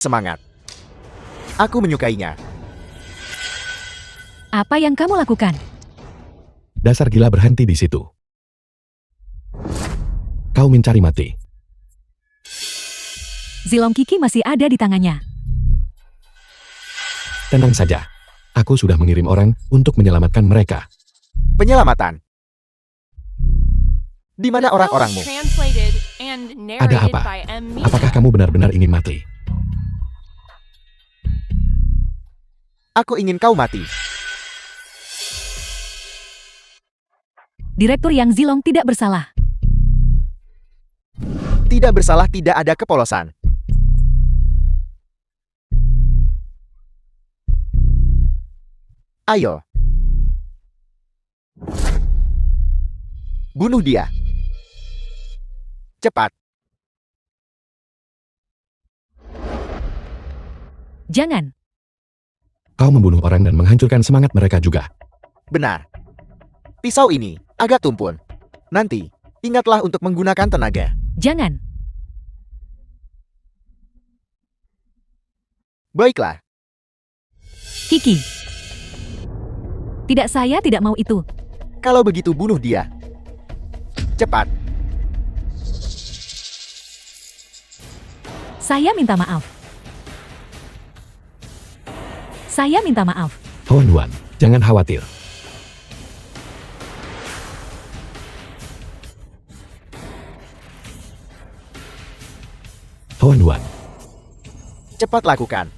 Semangat. Aku menyukainya. Apa yang kamu lakukan? Dasar gila, berhenti di situ. Kau mencari mati. Zilong Kiki masih ada di tangannya. Tenang saja. Aku sudah mengirim orang untuk menyelamatkan mereka. Penyelamatan. Di mana orang-orangmu? Ada apa? Apakah kamu benar-benar ingin mati? Aku ingin kau mati. Direktur Yang Zilong tidak bersalah. Tidak bersalah, tidak ada kepolosan. Ayo. Bunuh dia. Cepat. Jangan. Kau membunuh orang dan menghancurkan semangat mereka juga. Benar. Pisau ini agak tumpul. Nanti, ingatlah untuk menggunakan tenaga. Jangan. Baiklah. Kiki. Tidak, saya tidak mau itu. Kalau begitu bunuh dia. Cepat. Saya minta maaf. Saya minta maaf. Huan, jangan khawatir. Huan. Cepat lakukan.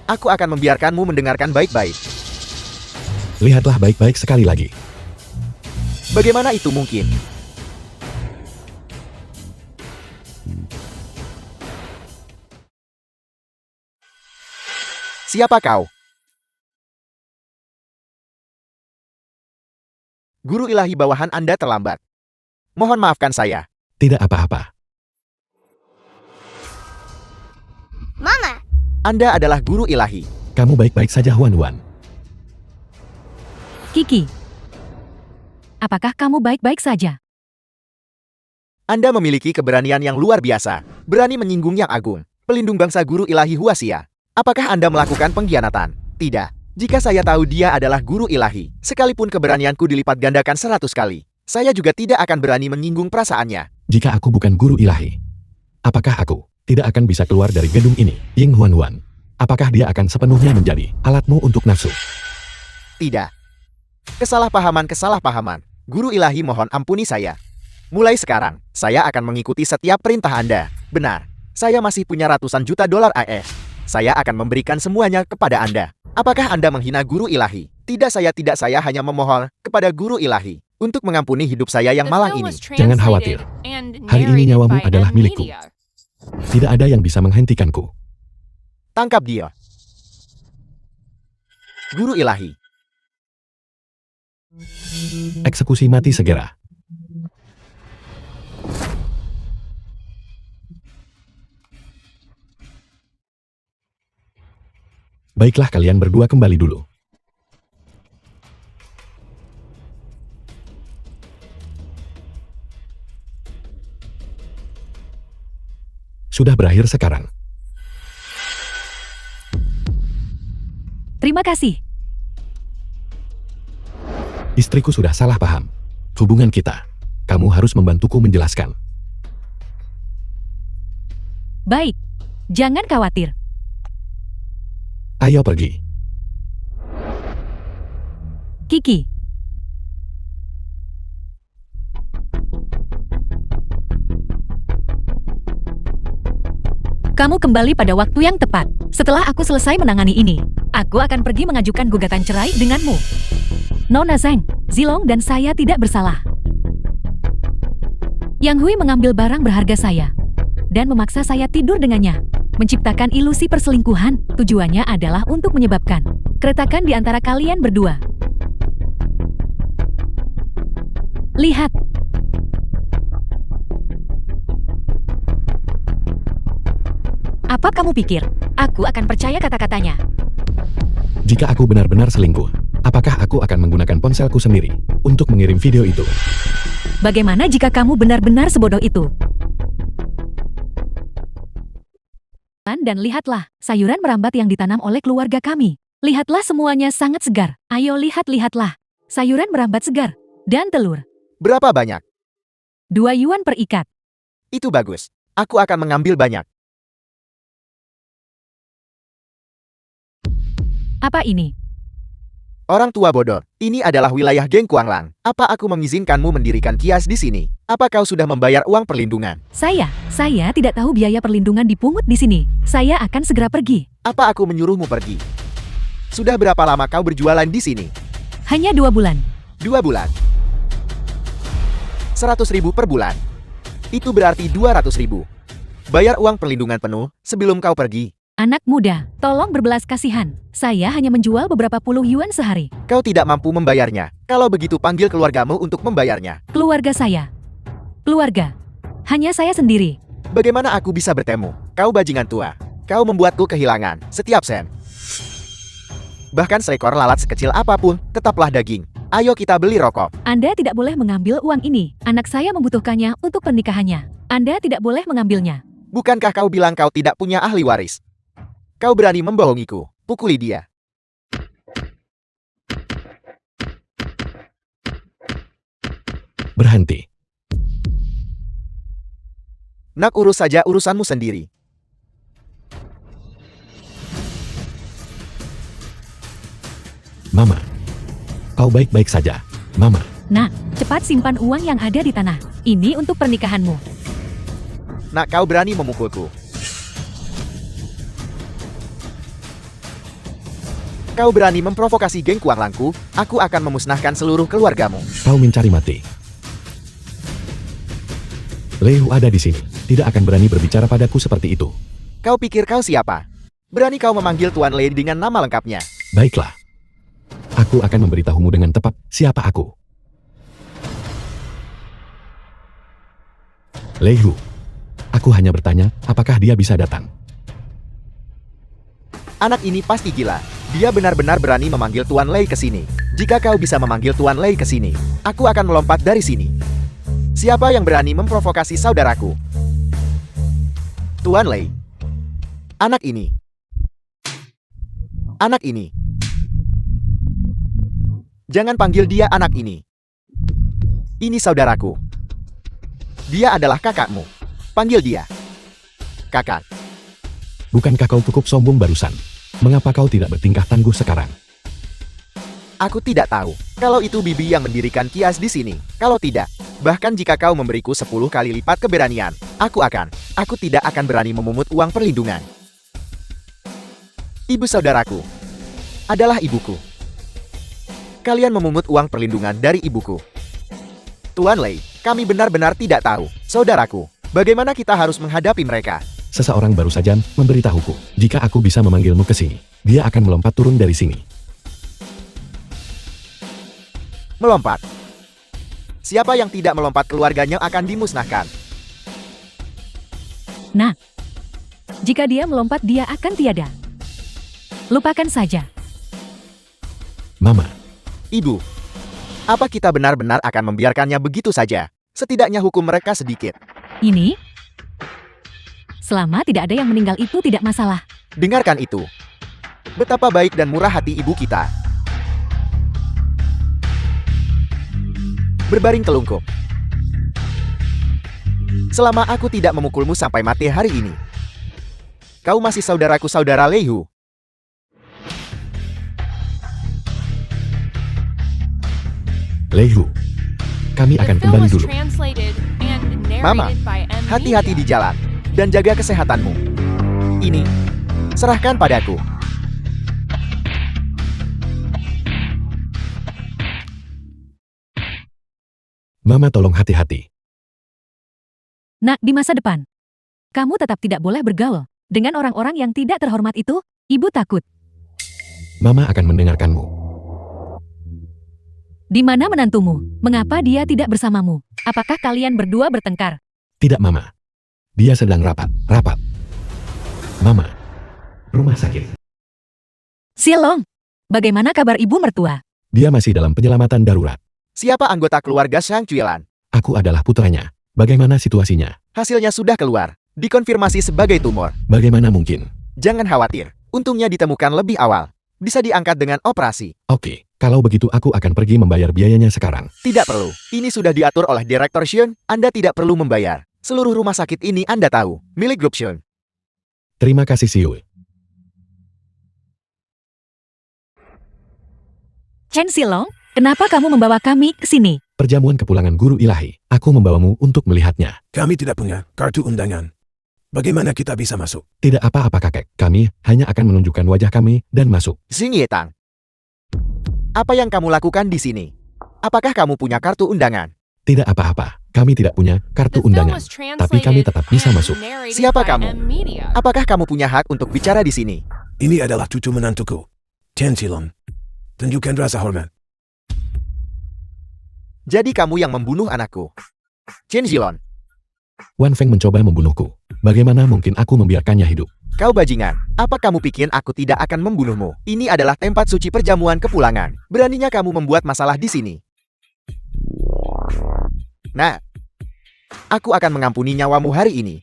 Aku akan membiarkanmu mendengarkan baik-baik. Lihatlah baik-baik sekali lagi. Bagaimana itu mungkin? Siapa kau? Guru ilahi bawahan Anda terlambat. Mohon maafkan saya. Tidak apa-apa. Mama, Anda adalah guru ilahi. Kamu baik-baik saja, Huan. Kiki. Apakah kamu baik-baik saja? Anda memiliki keberanian yang luar biasa. Berani menyinggung Yang Agung, pelindung bangsa guru ilahi Huaxia. Apakah Anda melakukan pengkhianatan? Tidak. Jika saya tahu dia adalah guru ilahi, sekalipun keberanianku dilipat gandakan 100 kali, saya juga tidak akan berani menyinggung perasaannya. Jika aku bukan guru ilahi, apakah aku tidak akan bisa keluar dari gedung ini? Ying Huan. Apakah dia akan sepenuhnya menjadi alatmu untuk nafsu? Tidak. Kesalahpahaman. Guru ilahi, mohon ampuni saya. Mulai sekarang, saya akan mengikuti setiap perintah Anda. Benar, saya masih punya ratusan juta dolar AS. Saya akan memberikan semuanya kepada Anda. Apakah Anda menghina guru ilahi? Tidak, saya hanya memohon kepada guru ilahi untuk mengampuni hidup saya yang malang ini. Jangan khawatir. Hari ini nyawamu adalah milikku. Tidak ada yang bisa menghentikanku. Tangkap dia. Guru ilahi. Eksekusi mati segera. Baiklah, kalian berdua kembali dulu. Sudah berakhir sekarang. Terima kasih. Istriku sudah salah paham. Hubungan kita. Kamu harus membantuku menjelaskan. Baik. Jangan khawatir. Ayo pergi. Kiki. Kamu kembali pada waktu yang tepat. Setelah aku selesai menangani ini, aku akan pergi mengajukan gugatan cerai denganmu. Nona Zhang, Zilong dan saya tidak bersalah. Yang Hui mengambil barang berharga saya dan memaksa saya tidur dengannya. Menciptakan ilusi perselingkuhan, tujuannya adalah untuk menyebabkan keretakan di antara kalian berdua. Lihat. Apa kamu pikir? Aku akan percaya kata-katanya. Jika aku benar-benar selingkuh, apakah aku akan menggunakan ponselku sendiri untuk mengirim video itu? Bagaimana jika kamu benar-benar sebodoh itu? Dan lihatlah, sayuran merambat yang ditanam oleh keluarga kami. Lihatlah semuanya sangat segar. Ayo lihatlah. Sayuran merambat segar. Dan telur. Berapa banyak? 2 yuan per ikat. Itu bagus. Aku akan mengambil banyak. Apa ini? Orang tua bodoh, ini adalah wilayah geng Kuanglang. Apa aku mengizinkanmu mendirikan kios di sini? Apa kau sudah membayar uang perlindungan? Saya tidak tahu biaya perlindungan dipungut di sini. Saya akan segera pergi. Apa aku menyuruhmu pergi? Sudah berapa lama kau berjualan di sini? Hanya 2 bulan. 2 bulan. 100.000 per bulan. Itu berarti 200.000. Bayar uang perlindungan penuh sebelum kau pergi. Anak muda, tolong berbelas kasihan. Saya hanya menjual beberapa puluh yuan sehari. Kau tidak mampu membayarnya. Kalau begitu panggil keluargamu untuk membayarnya. Keluarga saya. Keluarga. Hanya saya sendiri. Bagaimana aku bisa bertemu? Kau bajingan tua. Kau membuatku kehilangan setiap sen. Bahkan seekor lalat sekecil apapun, tetaplah daging. Ayo kita beli rokok. Anda tidak boleh mengambil uang ini. Anak saya membutuhkannya untuk pernikahannya. Anda tidak boleh mengambilnya. Bukankah kau bilang kau tidak punya ahli waris? Kau berani membohongiku. Pukuli dia. Berhenti. Nak, urus saja urusanmu sendiri. Mama. Kau baik-baik saja, Mama. Nak, cepat simpan uang yang ada di tanah. Ini untuk pernikahanmu. Nak, kau berani memukulku. Kau berani memprovokasi geng Kuanglangku, aku akan memusnahkan seluruh keluargamu. Kau mencari mati. Lehu ada di sini. Tidak akan berani berbicara padaku seperti itu. Kau pikir kau siapa? Berani kau memanggil Tuan Lei dengan nama lengkapnya? Baiklah. Aku akan memberitahumu dengan tepat siapa aku. Lehu. Aku hanya bertanya, apakah dia bisa datang? Anak ini pasti gila. Dia benar-benar berani memanggil Tuan Lei ke sini. Jika kau bisa memanggil Tuan Lei ke sini, aku akan melompat dari sini. Siapa yang berani memprovokasi saudaraku? Tuan Lei. Anak ini. Anak ini. Jangan panggil dia anak ini. Ini saudaraku. Dia adalah kakakmu. Panggil dia kakak. Bukankah kau cukup sombong barusan? Mengapa kau tidak bertingkah tangguh sekarang? Aku tidak tahu kalau itu bibi yang mendirikan kios di sini. Kalau tidak, bahkan jika kau memberiku 10 kali lipat keberanian, aku tidak akan berani memungut uang perlindungan. Ibu saudaraku adalah ibuku. Kalian memungut uang perlindungan dari ibuku. Tuan Lei, kami benar-benar tidak tahu. Saudaraku, bagaimana kita harus menghadapi mereka? Seseorang baru saja memberitahuku, jika aku bisa memanggilmu ke sini, dia akan melompat turun dari sini. Melompat. Siapa yang tidak melompat keluarganya akan dimusnahkan. Nah, jika dia melompat dia akan tiada. Lupakan saja. Mama. Ibu, apa kita benar-benar akan membiarkannya begitu saja? Setidaknya hukum mereka sedikit. Ini? Selama tidak ada yang meninggal itu tidak masalah. Dengarkan itu. Betapa baik dan murah hati ibu kita. Berbaring telungkup. Selama aku tidak memukulmu sampai mati hari ini, kau masih saudaraku, saudara Lehu. Lehu. Kami akan kembali dulu. Mama, hati-hati di jalan dan jaga kesehatanmu. Ini, serahkan padaku. Mama tolong hati-hati. Nak, di masa depan, kamu tetap tidak boleh bergaul dengan orang-orang yang tidak terhormat itu. Ibu takut. Mama akan mendengarkanmu. Di mana menantumu? Mengapa dia tidak bersamamu? Apakah kalian berdua bertengkar? Tidak, Mama. Dia sedang rapat. Mama. Rumah sakit. Silong, bagaimana kabar ibu mertua? Dia masih dalam penyelamatan darurat. Siapa anggota keluarga Sang Cuilan? Aku adalah putranya. Bagaimana situasinya? Hasilnya sudah keluar. Dikonfirmasi sebagai tumor. Bagaimana mungkin? Jangan khawatir, untungnya ditemukan lebih awal. Bisa diangkat dengan operasi. Oke, kalau begitu aku akan pergi membayar biayanya sekarang. Tidak perlu. Ini sudah diatur oleh Direktur Shun. Anda tidak perlu membayar. Seluruh rumah sakit ini Anda tahu, milik grup Shun. Terima kasih Siu. Chen Silong, kenapa kamu membawa kami ke sini? Perjamuan kepulangan guru ilahi. Aku membawamu untuk melihatnya. Kami tidak punya kartu undangan. Bagaimana kita bisa masuk? Tidak apa-apa kakek. Kami hanya akan menunjukkan wajah kami dan masuk. Xing Yetang. Apa yang kamu lakukan di sini? Apakah kamu punya kartu undangan? Tidak apa-apa. Kami tidak punya kartu undangan. Tapi kami tetap bisa masuk. Siapa kamu? Apakah kamu punya hak untuk bicara di sini? Ini adalah cucu menantuku, Chen Silong. Tunjukkan rasa hormat. Jadi kamu yang membunuh anakku. Chen Zilong, Wan Feng mencoba membunuhku. Bagaimana mungkin aku membiarkannya hidup? kau bajingan. Apa kamu pikir aku tidak akan membunuhmu? Ini adalah tempat suci perjamuan kepulangan. Beraninya kamu membuat masalah di sini. Nah, aku akan mengampuni nyawamu hari ini.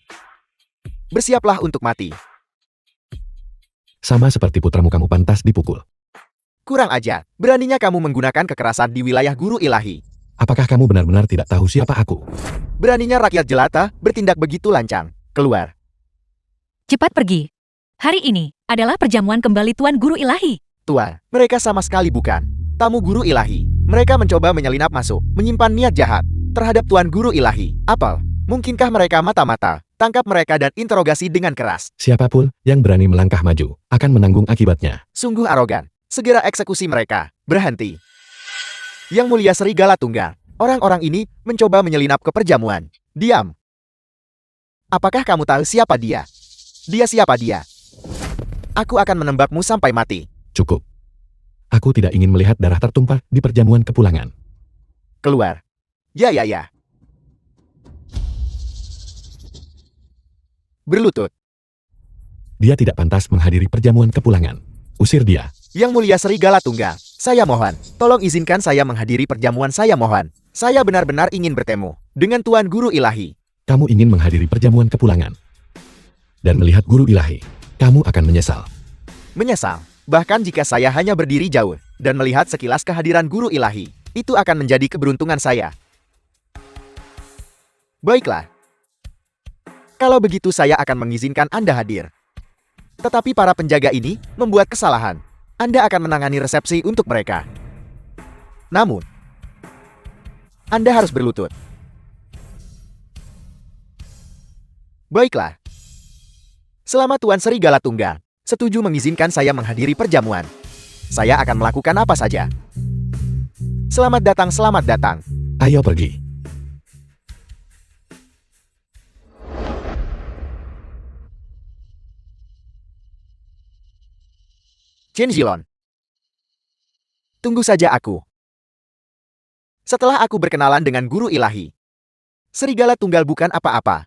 Bersiaplah untuk mati. Sama seperti putramu, kamu pantas dipukul. Kurang ajar. Beraninya kamu menggunakan kekerasan di wilayah guru ilahi. Apakah kamu benar-benar tidak tahu siapa aku? Beraninya rakyat jelata bertindak begitu lancang. Keluar. Cepat pergi. Hari ini adalah perjamuan kembali Tuan Guru Ilahi. Tuan, mereka sama sekali bukan tamu guru ilahi. Mereka mencoba menyelinap masuk, menyimpan niat jahat terhadap Tuan Guru Ilahi. Apel, mungkinkah mereka mata-mata? Tangkap mereka dan interogasi dengan keras. Siapapun yang berani melangkah maju akan menanggung akibatnya. Sungguh arogan. Segera eksekusi mereka. Berhenti. Yang Mulia Serigala Tunggal. Orang-orang ini mencoba menyelinap ke perjamuan. Diam. Apakah kamu tahu siapa dia? Dia siapa dia? Aku akan menembakmu sampai mati. Cukup. Aku tidak ingin melihat darah tertumpah di perjamuan kepulangan. Keluar. Ya. Berlutut. Dia tidak pantas menghadiri perjamuan kepulangan. Usir dia. Yang Mulia Serigala Tunggal, saya mohon, tolong izinkan saya menghadiri perjamuan, saya mohon. Saya benar-benar ingin bertemu dengan Tuan Guru Ilahi. Kamu ingin menghadiri perjamuan kepulangan dan melihat guru ilahi. Kamu akan menyesal. Menyesal, bahkan jika saya hanya berdiri jauh dan melihat sekilas kehadiran Guru Ilahi, itu akan menjadi keberuntungan saya. Baiklah. Kalau begitu saya akan mengizinkan Anda hadir. Tetapi para penjaga ini membuat kesalahan. Anda akan menangani resepsi untuk mereka. Namun, Anda harus berlutut. Baiklah. Selama Tuan Serigala Tunggal setuju mengizinkan saya menghadiri perjamuan, saya akan melakukan apa saja. Selamat datang, selamat datang. Ayo pergi. Chen Zilong. Tunggu saja aku. Setelah aku berkenalan dengan Guru Ilahi, Serigala Tunggal bukan apa-apa.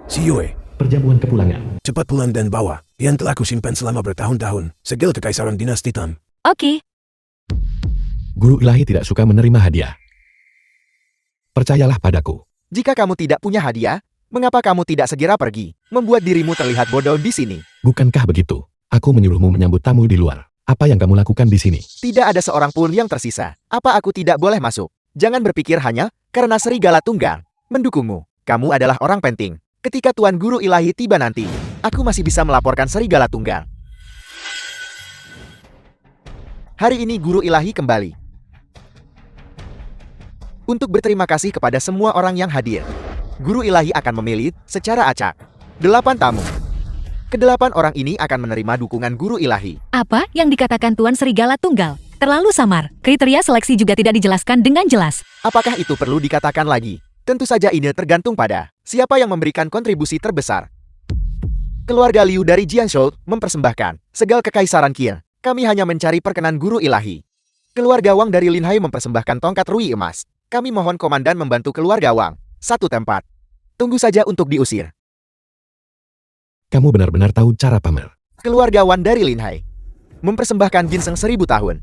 Si Yue, Perjamuan kepulangan. cepat pulang dan bawa yang telah kusimpan selama bertahun-tahun, segel kekaisaran dinasti Tang. Oke, Guru ilahi tidak suka menerima hadiah. Percayalah padaku. Jika kamu tidak punya hadiah, mengapa kamu tidak segera pergi, membuat dirimu terlihat bodoh di sini? Bukankah begitu? Aku menyuruhmu menyambut tamu di luar. Apa yang kamu lakukan di sini? Tidak ada seorang pun yang tersisa. Apa aku tidak boleh masuk? Jangan berpikir hanya karena Serigala Tunggal mendukungmu. Kamu adalah orang penting. Ketika Tuan Guru Ilahi tiba nanti, aku masih bisa melaporkan Serigala Tunggal. Hari ini Guru Ilahi kembali. Untuk berterima kasih kepada semua orang yang hadir, Guru Ilahi akan memilih secara acak 8 tamu. Kedelapan orang ini akan menerima dukungan Guru Ilahi. apa yang dikatakan Tuan Serigala Tunggal? Terlalu samar. Kriteria seleksi juga tidak dijelaskan dengan jelas. Apakah itu perlu dikatakan lagi? Tentu saja ini tergantung pada siapa yang memberikan kontribusi terbesar. Keluarga Liu dari Jianzhou mempersembahkan segel kekaisaran Qin. Kami hanya mencari perkenan Guru Ilahi. Keluarga Wang dari Linhai mempersembahkan tongkat rui emas. Kami mohon komandan membantu keluarga Wang. Satu tempat. Tunggu saja untuk diusir. Kamu benar-benar tahu cara pamer. Keluarga Wan dari Linhai mempersembahkan ginseng 1000 tahun.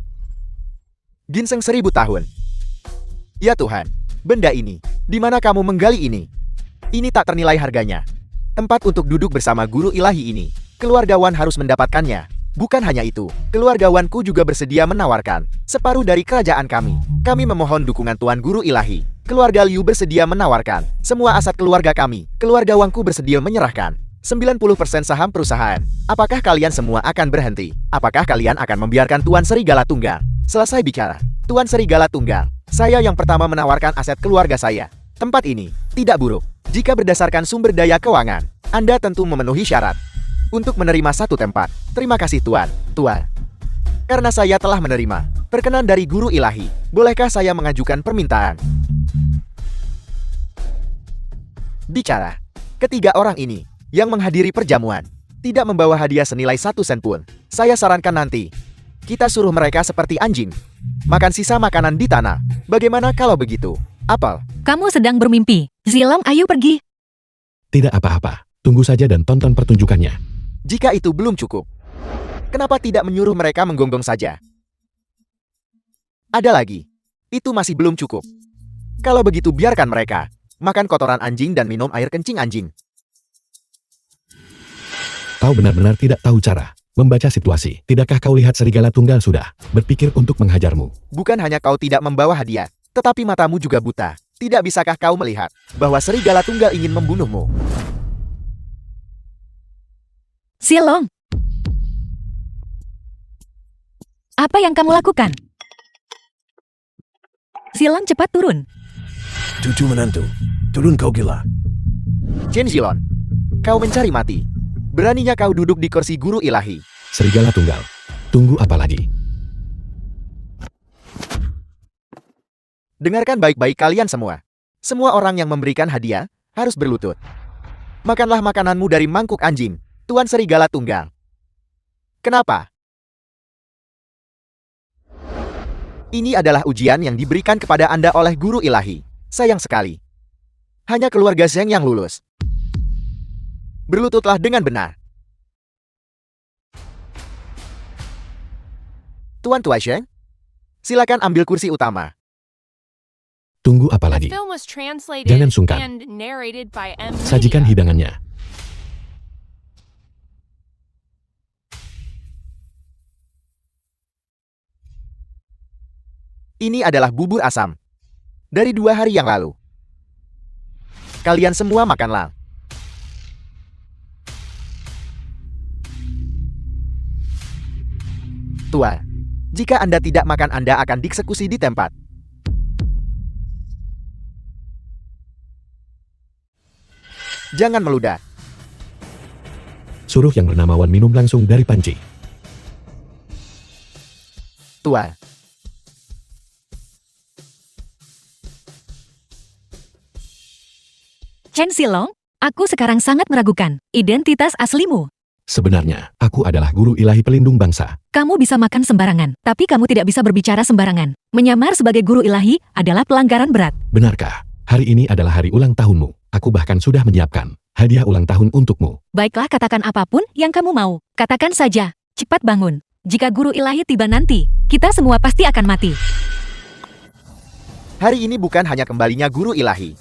Ginseng 1000 tahun. Ya Tuhan, benda ini, di mana kamu menggali ini? Ini tak ternilai harganya. Tempat untuk duduk bersama guru ilahi ini. Keluarga Wan harus mendapatkannya. Bukan hanya itu, keluarga Wanku juga bersedia menawarkan separuh dari kerajaan kami. Kami memohon dukungan Tuan Guru Ilahi. Keluarga Liu bersedia menawarkan semua aset keluarga kami. Keluarga Wangku bersedia menyerahkan 90% saham perusahaan. Apakah kalian semua akan berhenti? Apakah kalian akan membiarkan Tuan Serigala Tunggal selesai bicara? Tuan Serigala Tunggal, saya yang pertama menawarkan aset keluarga saya. Tempat ini tidak buruk. Jika berdasarkan sumber daya keuangan, Anda tentu memenuhi syarat untuk menerima satu tempat. Terima kasih Tuan. Tuan. Karena saya telah menerima perkenan dari Guru Ilahi, bolehkah saya mengajukan permintaan? Bicara. Ketiga orang ini yang menghadiri perjamuan tidak membawa hadiah senilai 1 sen pun. Saya sarankan nanti kita suruh mereka seperti anjing makan sisa makanan di tanah. Bagaimana kalau begitu? Apel. Kamu sedang bermimpi. Zilong, ayo pergi. Tidak apa-apa, tunggu saja dan tonton pertunjukannya. Jika itu belum cukup, kenapa tidak menyuruh mereka menggonggong saja? Ada lagi. Itu masih belum cukup. Kalau begitu biarkan mereka makan kotoran anjing dan minum air kencing anjing. Kau benar-benar tidak tahu cara membaca situasi. Tidakkah kau lihat Serigala Tunggal sudah berpikir untuk menghajarmu? Bukan hanya kau tidak membawa hadiah, tetapi matamu juga buta. Tidak bisakah kau melihat bahwa Serigala Tunggal ingin membunuhmu? Zilong. Apa yang kamu lakukan? Zilong, cepat turun. Cucu menantu, turun kau gila. Chen Zilong, kau mencari mati. Beraninya kau duduk di kursi Guru Ilahi. Serigala Tunggal, tunggu apa lagi? Dengarkan baik-baik kalian semua. Semua orang yang memberikan hadiah harus berlutut. Makanlah makananmu dari mangkuk anjing, Tuan Serigala Tunggal. Kenapa? Ini adalah ujian yang diberikan kepada Anda oleh Guru Ilahi. Sayang sekali. Hanya keluarga Zheng yang lulus. Berlututlah dengan benar. Tuan Tuaisheng, silakan ambil kursi utama. Tunggu apa lagi? Jangan sungkan. Sajikan hidangannya. Ini adalah bubur asam. Dari 2 hari yang lalu. Kalian semua makanlah. Tua, jika Anda tidak makan Anda akan dieksekusi di tempat. Jangan meludah. Suruh yang bernama Wan minum langsung dari panci. Tua. Chen Zilong, aku sekarang sangat meragukan identitas aslimu. Sebenarnya, aku adalah Guru Ilahi Pelindung Bangsa. Kamu bisa makan sembarangan, tapi kamu tidak bisa berbicara sembarangan. Menyamar sebagai Guru Ilahi adalah pelanggaran berat. Benarkah? Hari ini adalah hari ulang tahunmu. Aku bahkan sudah menyiapkan hadiah ulang tahun untukmu. Baiklah, katakan apapun yang kamu mau. Katakan saja, cepat bangun. Jika Guru Ilahi tiba nanti, kita semua pasti akan mati. Hari ini bukan hanya kembalinya Guru Ilahi,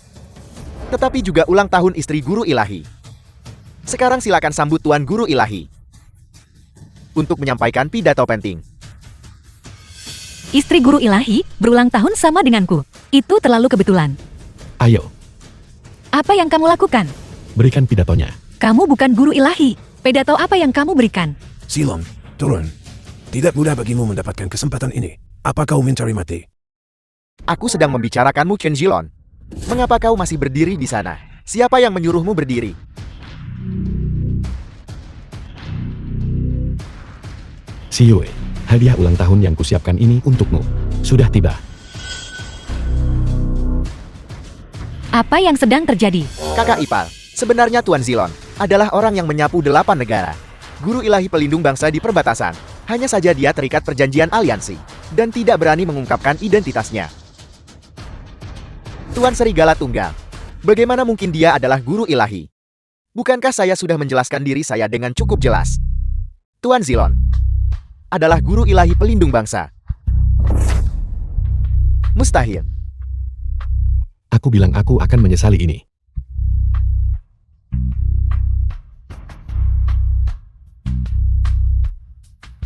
tetapi juga ulang tahun istri Guru Ilahi. Sekarang silakan sambut Tuan Guru Ilahi untuk menyampaikan pidato penting. Istri Guru Ilahi berulang tahun sama denganku. Itu terlalu kebetulan. Ayo, Apa yang kamu lakukan? berikan pidatonya. Kamu bukan Guru Ilahi. Pidato apa yang kamu berikan? Zilong, turun. Tidak mudah bagimu mendapatkan kesempatan ini. Apa kau mencari mati? Aku sedang membicarakanmu, Chen Zilong. Mengapa kau masih berdiri di sana? Siapa yang menyuruhmu berdiri? Si Yue, hadiah ulang tahun yang kusiapkan ini untukmu. Sudah tiba. Apa yang sedang terjadi? Kakak Ipal, sebenarnya Tuan Zilong adalah orang yang menyapu 8 negara. Guru Ilahi Pelindung Bangsa di perbatasan. Hanya saja dia terikat perjanjian aliansi dan tidak berani mengungkapkan identitasnya. Tuan Serigala Tunggal, bagaimana mungkin dia adalah Guru Ilahi? Bukankah saya sudah menjelaskan diri saya dengan cukup jelas? Tuan Zilong adalah Guru Ilahi Pelindung Bangsa. Mustahil. Aku bilang aku akan menyesali ini.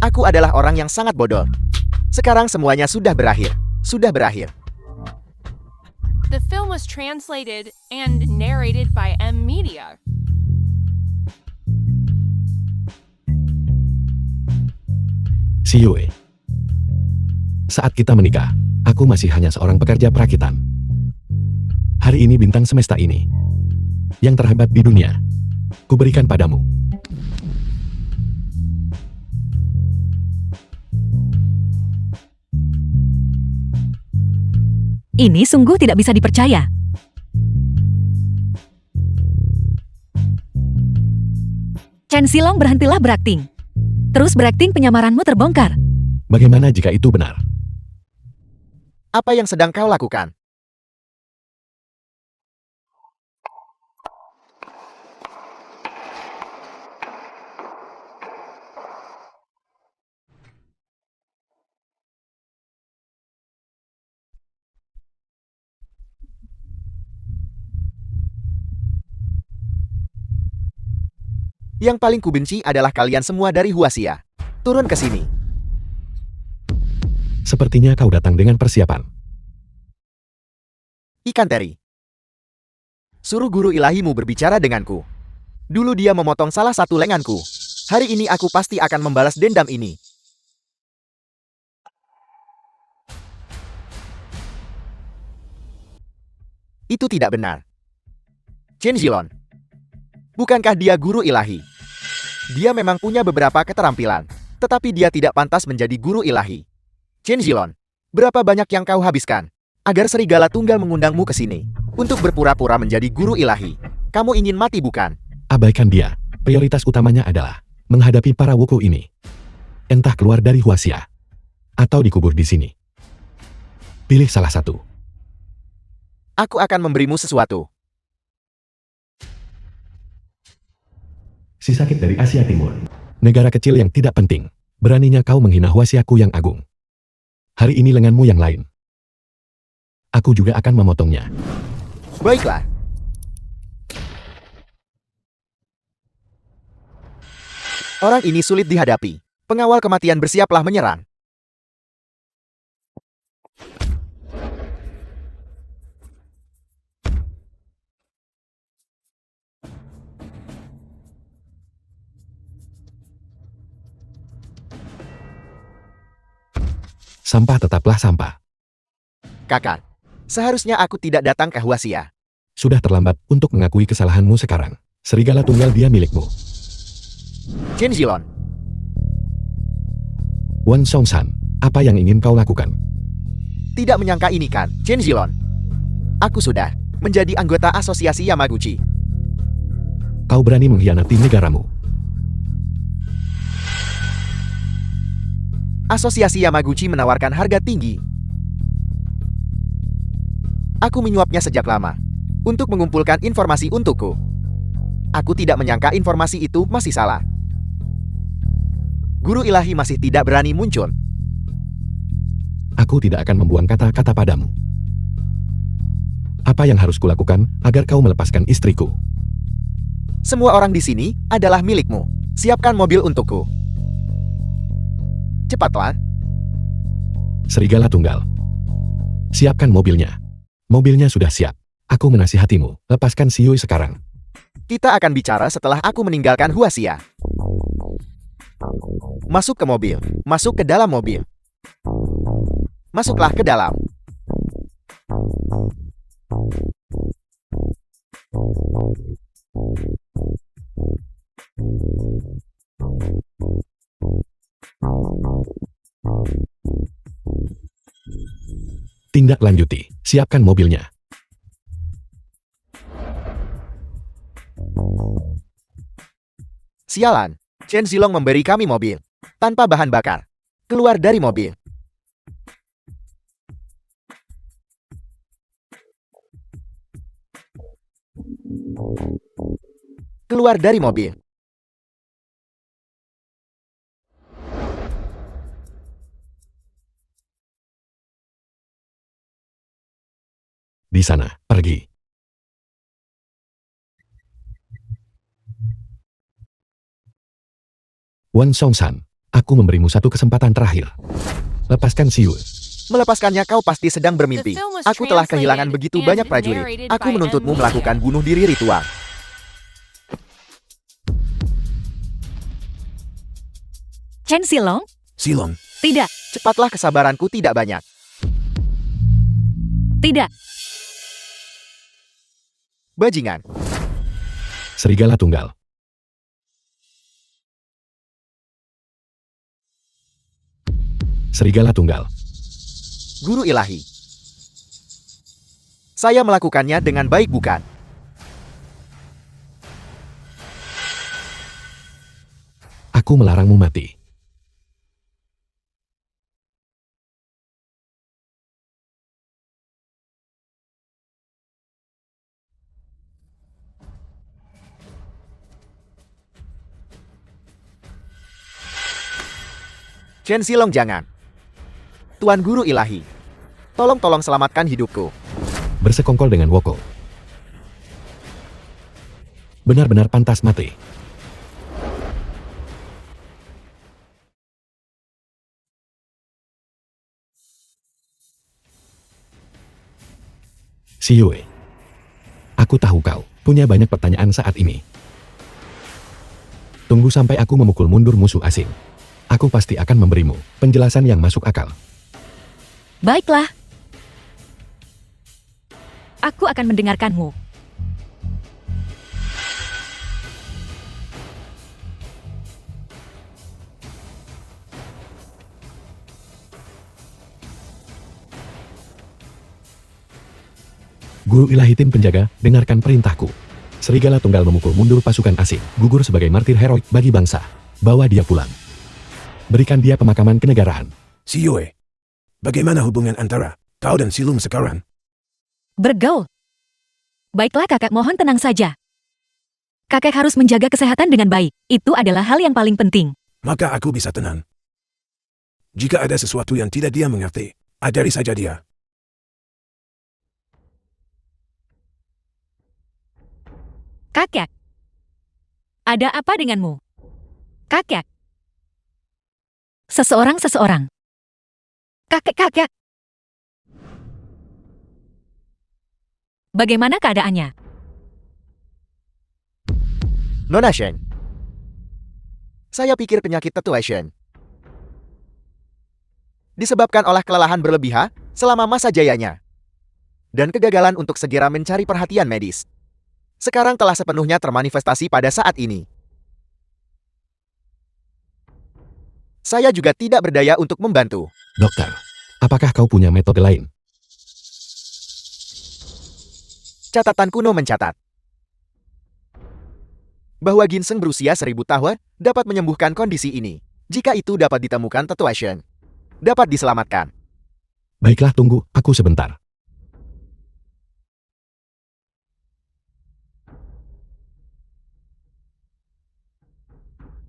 Aku adalah orang yang sangat bodoh. Sekarang semuanya sudah berakhir. Sudah berakhir. The film was translated and narrated by M Media. Siyue. Saat kita menikah, aku masih hanya seorang pekerja perakitan. Hari ini bintang semesta ini, yang terhebat di dunia, kuberikan padamu. Ini sungguh tidak bisa dipercaya. Chen Silong, berhentilah berakting. Terus berakting, penyamaranmu terbongkar. Bagaimana jika itu benar? Apa yang sedang kau lakukan? Yang paling kubenci adalah kalian semua dari Huaxia. Turun ke sini. Sepertinya kau datang dengan persiapan. Ikan teri. Suruh guru ilahimu berbicara denganku. Dulu dia memotong salah satu lenganku. Hari ini aku pasti akan membalas dendam ini. Itu tidak benar. Chen Zilong. Bukankah dia guru ilahi? Dia memang punya beberapa keterampilan, tetapi dia tidak pantas menjadi guru ilahi. Chen Zilong, berapa banyak yang kau habiskan agar serigala tunggal mengundangmu ke sini untuk berpura-pura menjadi guru ilahi? Kamu ingin mati, bukan? Abaikan dia. Prioritas utamanya adalah menghadapi para wuku ini. Entah keluar dari Huaxia atau dikubur di sini. Pilih salah satu. Aku akan memberimu sesuatu. Si sakit dari Asia Timur. Negara kecil yang tidak penting. Beraninya kau menghina Huaxiaku yang agung. Hari ini lenganmu yang lain. Aku juga akan memotongnya. Baiklah. Orang ini sulit dihadapi. Pengawal kematian bersiaplah menyerang. Sampah tetaplah sampah. Kakak, seharusnya aku tidak datang ke Huaxia. Sudah terlambat untuk mengakui kesalahanmu sekarang. Serigala tunggal dia milikmu. Chen Zilong, Wan Songshan, apa yang ingin kau lakukan? tidak menyangka ini kan, Chen Zilong. Aku sudah menjadi anggota asosiasi Yamaguchi. Kau berani mengkhianati negaramu. Asosiasi Yamaguchi menawarkan harga tinggi. Aku menyuapnya sejak lama untuk mengumpulkan informasi untukku. Aku tidak menyangka informasi itu masih salah. Guru ilahi masih tidak berani muncul. Aku tidak akan membuang kata-kata padamu. Apa yang harus kulakukan agar kau melepaskan istriku? Semua orang di sini adalah milikmu. Siapkan mobil untukku. Cepatlah. Serigala tunggal. Siapkan mobilnya. Mobilnya sudah siap. Aku menasihatimu, lepaskan Siyue sekarang. Kita akan bicara setelah aku meninggalkan Huaxia. Masuk ke mobil. Masuk ke dalam mobil. Masuklah ke dalam. Tindak lanjuti. Siapkan mobilnya. Sialan. Chen Zilong memberi kami mobil tanpa bahan bakar. Keluar dari mobil. Keluar dari mobil. Di sana, pergi. Wan Songshan, Aku memberimu satu kesempatan terakhir. Lepaskan Siu. Melepaskannya kau pasti sedang bermimpi. The film was Aku telah kehilangan translated begitu and banyak prajurit. narrated Aku by menuntutmu M. melakukan Media. bunuh diri ritual. Chen Silong? Silong, Tidak, Cepatlah, kesabaranku tidak banyak. tidak. Bajingan. Serigala tunggal. Serigala tunggal. Guru ilahi. Saya melakukannya dengan baik bukan? Aku melarangmu mati. Chen Silong jangan. Tuan Guru Ilahi. Tolong selamatkan hidupku. Bersekongkol dengan Woko. Benar-benar pantas mati. Siyue. Aku tahu kau punya banyak pertanyaan saat ini. Tunggu sampai aku memukul mundur musuh asing. Aku pasti akan memberimu penjelasan yang masuk akal. Baiklah. Aku akan mendengarkanmu. Guru ilahi tim penjaga, dengarkan perintahku. Serigala tunggal memukul mundur pasukan asing, gugur sebagai martir heroik bagi bangsa. Bawa dia pulang. Berikan dia pemakaman kenegaraan. Siyue. Bagaimana hubungan antara kau dan Silung sekarang? Bergaul. Baiklah kakak, mohon tenang saja. Kakek harus menjaga kesehatan dengan baik. Itu adalah hal yang paling penting. Maka aku bisa tenang. Jika ada sesuatu yang tidak dia mengerti, ajari saja dia. Kakek. Ada apa denganmu? Kakek. Seseorang. Kakek. Bagaimana keadaannya? Nona Shen. Saya pikir penyakit tetua Shen disebabkan oleh kelelahan berlebihan selama masa jayanya dan kegagalan untuk segera mencari perhatian medis. Sekarang telah sepenuhnya termanifestasi pada saat ini. Saya juga tidak berdaya untuk membantu. Dokter, apakah kau punya metode lain? Catatan kuno mencatat bahwa ginseng berusia 1000 tahun dapat menyembuhkan kondisi ini. Jika itu dapat ditemukan, tetua Shen dapat diselamatkan. Baiklah, tunggu aku sebentar.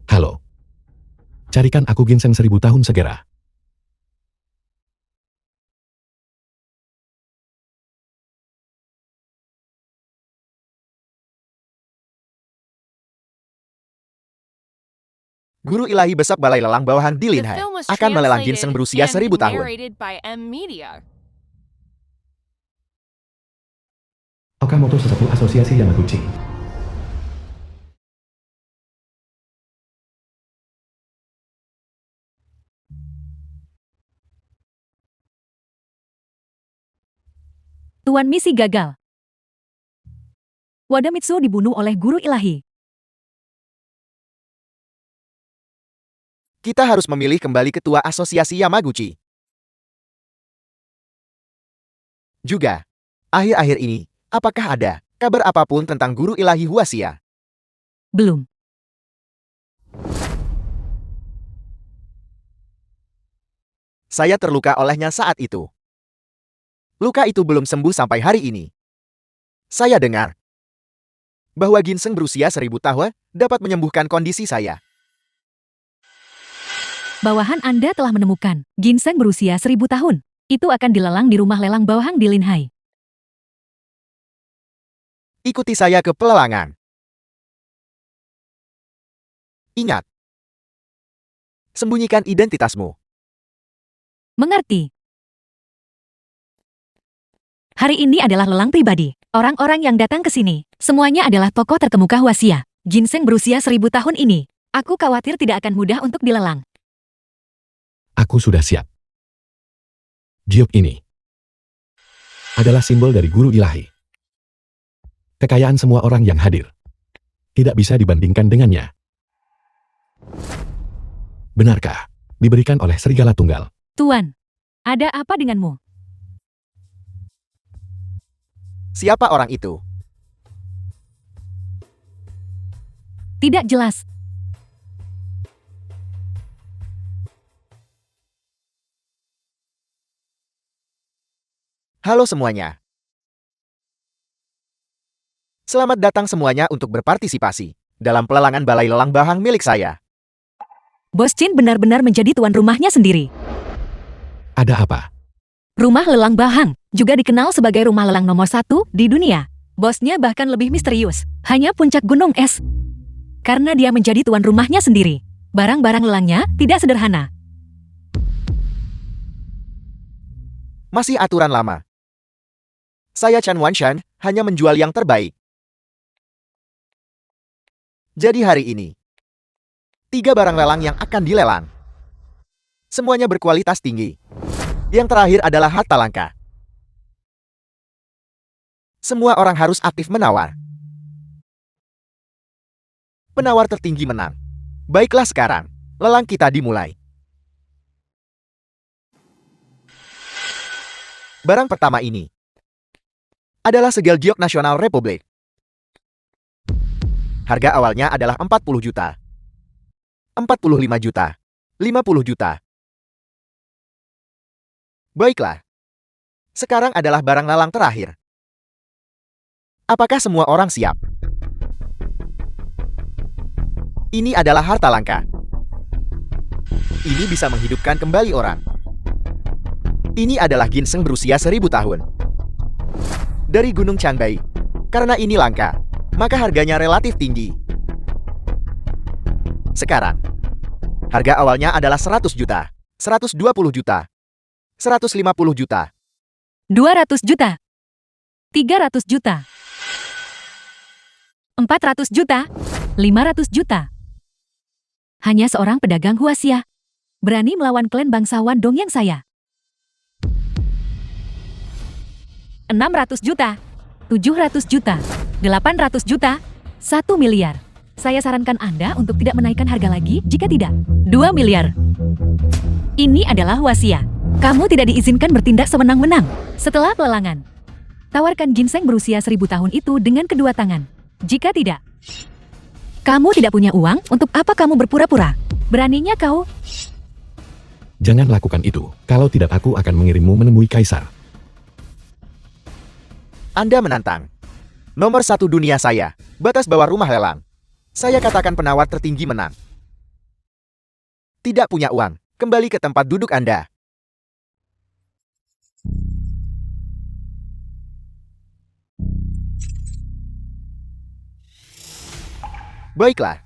Halo. Carikan aku ginseng 1000 tahun segera. Guru ilahi besar balai lelang bawahan di The Linhai film was akan melelang ginseng translated berusia and 1000 tahun. narrated by M. Media. Okamoto sesepuh asosiasi Yamaguchi. Tuan misi gagal. Wadamitsu dibunuh oleh guru ilahi. Kita harus memilih kembali ketua asosiasi Yamaguchi. Juga, akhir-akhir ini, apakah ada kabar apapun tentang guru ilahi Huaxia? Belum. Saya terluka olehnya saat itu. Luka itu belum sembuh sampai hari ini. Saya dengar bahwa ginseng berusia 1000 tahun dapat menyembuhkan kondisi saya. Bawahan Anda telah menemukan ginseng berusia 1000 tahun. Itu akan dilelang di rumah lelang bawahan di Linhai. Ikuti saya ke pelelangan. Ingat, Sembunyikan identitasmu. Mengerti. Hari ini adalah lelang pribadi. Orang-orang yang datang ke sini, semuanya adalah tokoh terkemuka Huaxia. Ginseng berusia 1000 tahun ini. Aku khawatir tidak akan mudah untuk dilelang. Aku sudah siap. Giok ini adalah simbol dari guru ilahi. Kekayaan semua orang yang hadir tidak bisa dibandingkan dengannya. Benarkah diberikan oleh Serigala Tunggal? Tuan, ada apa denganmu? Siapa orang itu? Tidak jelas. Halo semuanya. Selamat datang semuanya untuk berpartisipasi dalam pelelangan balai lelang bahang milik saya. Bos Chin benar-benar menjadi tuan rumahnya sendiri. Ada apa? Rumah lelang bahang juga dikenal sebagai rumah lelang nomor 1 di dunia. Bosnya bahkan lebih misterius, hanya puncak gunung es. Karena dia menjadi tuan rumahnya sendiri, barang-barang lelangnya tidak sederhana. Masih aturan lama. Saya Chan Wanshan hanya menjual yang terbaik. Jadi hari ini, 3 barang lelang yang akan dilelang. Semuanya berkualitas tinggi. Yang terakhir adalah harta langka. Semua orang harus aktif menawar. Penawar tertinggi menang. Baiklah sekarang, lelang kita dimulai. Barang pertama ini adalah segel giok nasional Republik. Harga awalnya adalah 40 juta, 45 juta, 50 juta. Baiklah. Sekarang adalah barang lelang terakhir. Apakah semua orang siap? Ini adalah harta langka. Ini bisa menghidupkan kembali orang. Ini adalah ginseng berusia 1000 tahun. Dari Gunung Changbai. Karena ini langka, maka harganya relatif tinggi. Sekarang, harga awalnya adalah 100 juta, 120 juta, 150 juta, 200 juta, 300 juta, 400 juta, 500 juta. Hanya seorang pedagang Huaxia berani melawan klan bangsawan Dongyang saya. 600 juta, 700 juta, 800 juta, 1 miliar. Saya sarankan Anda untuk tidak menaikkan harga lagi, jika tidak, 2 miliar. Ini adalah Huaxia. Kamu tidak diizinkan bertindak sewenang-wenang. Setelah pelelangan, tawarkan ginseng berusia 1000 tahun itu dengan kedua tangan. Jika tidak, kamu tidak punya uang, untuk apa kamu berpura-pura? Beraninya kau? Jangan lakukan itu. Kalau tidak, aku akan mengirimmu menemui Kaisar. Anda menantang. Nomor 1 dunia saya, batas bawah rumah lelang. Saya katakan penawar tertinggi menang. Tidak punya uang, kembali ke tempat duduk Anda. Baiklah,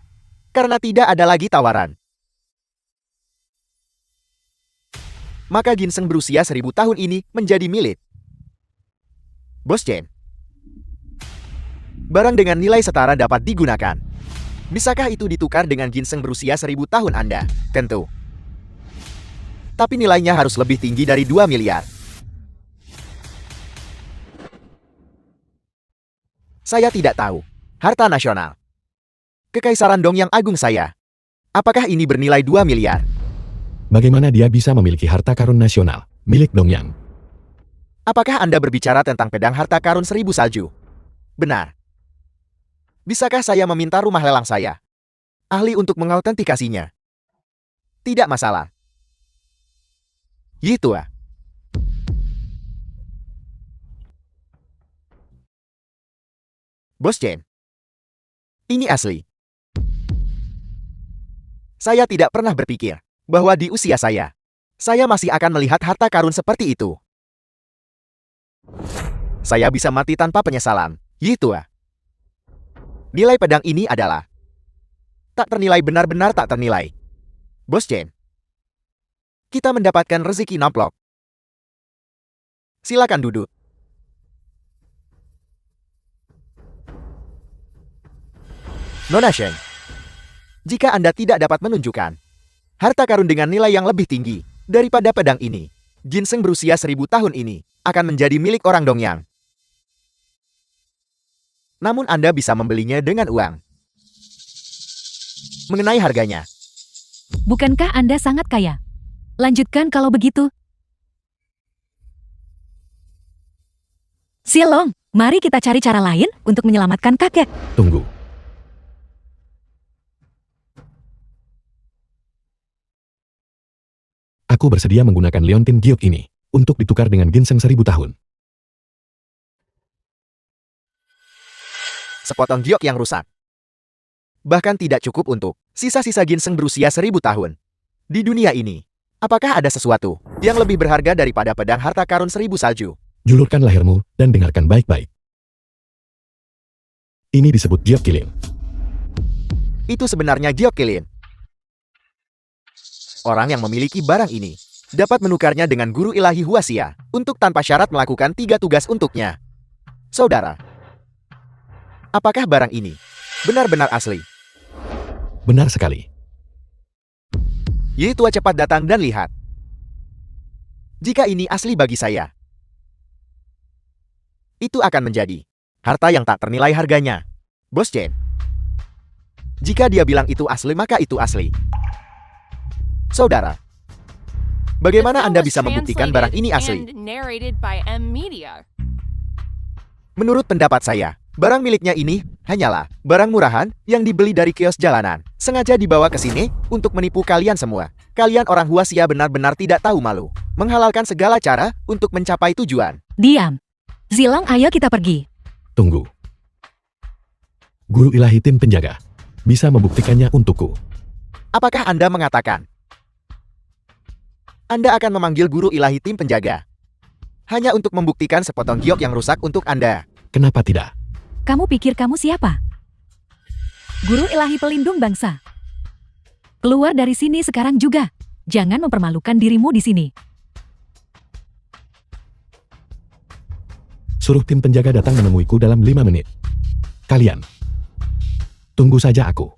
karena tidak ada lagi tawaran. Maka ginseng berusia 1000 tahun ini menjadi milik Bos Chen. Barang dengan nilai setara dapat digunakan. Bisakah itu ditukar dengan ginseng berusia 1000 tahun Anda? Tentu. Tapi nilainya harus lebih tinggi dari 2 miliar. Saya tidak tahu. Harta nasional. Kekaisaran Dongyang Agung saya. Apakah ini bernilai 2 miliar? Bagaimana dia bisa memiliki harta karun nasional milik Dongyang? Apakah Anda berbicara tentang pedang harta karun 1000 salju? Benar. Bisakah saya meminta rumah lelang saya? Ahli untuk mengautentikasinya. Tidak masalah. Gitu ah. Bos Chen. Ini asli. Saya tidak pernah berpikir bahwa di usia saya masih akan melihat harta karun seperti itu. Saya bisa mati tanpa penyesalan. Gitu ah. Nilai pedang ini adalah tak ternilai, benar-benar tak ternilai. Bos Chen, Kita mendapatkan rezeki namplok. Silakan duduk. Nona Sheng, jika Anda tidak dapat menunjukkan harta karun dengan nilai yang lebih tinggi daripada pedang ini, ginseng berusia 1000 tahun ini akan menjadi milik orang Dongyang. Namun Anda bisa membelinya dengan uang. Mengenai harganya, Bukankah Anda sangat kaya? Lanjutkan kalau begitu. Silong, mari kita cari cara lain untuk menyelamatkan kakek. Tunggu. Aku bersedia menggunakan Leontin Giok ini untuk ditukar dengan ginseng 1000 tahun. sepotong giok yang rusak. Bahkan tidak cukup untuk sisa-sisa ginseng berusia 1000 tahun. Di dunia ini, apakah ada sesuatu yang lebih berharga daripada pedang harta karun 1000 salju? Julurkan lahirmu dan dengarkan baik-baik. Ini disebut Giok Kilin. Itu sebenarnya giok kilin. Orang yang memiliki barang ini dapat menukarnya dengan guru ilahi Huaxia untuk tanpa syarat melakukan 3 tugas untuknya. Saudara, apakah barang ini benar-benar asli? Benar sekali. Yi Tua cepat datang dan lihat. Jika ini asli bagi saya, itu akan menjadi harta yang tak ternilai harganya. Bos Chen, jika dia bilang itu asli, maka itu asli. Saudara, bagaimana Anda bisa membuktikan barang ini asli? Menurut pendapat saya, barang miliknya ini hanyalah barang murahan yang dibeli dari kios jalanan, sengaja dibawa ke sini untuk menipu kalian semua. Kalian orang Huaxia benar-benar tidak tahu malu, menghalalkan segala cara untuk mencapai tujuan. Diam. Zilong, ayo kita pergi. Tunggu. Guru ilahi tim penjaga bisa membuktikannya untukku. Apakah Anda mengatakan Anda akan memanggil guru ilahi tim penjaga hanya untuk membuktikan sepotong giok yang rusak untuk Anda? Kenapa tidak? Kamu pikir kamu siapa? Guru ilahi pelindung bangsa. Keluar dari sini sekarang juga. Jangan mempermalukan dirimu di sini. Suruh tim penjaga datang menemuiku dalam 5 menit. Kalian, tunggu saja aku.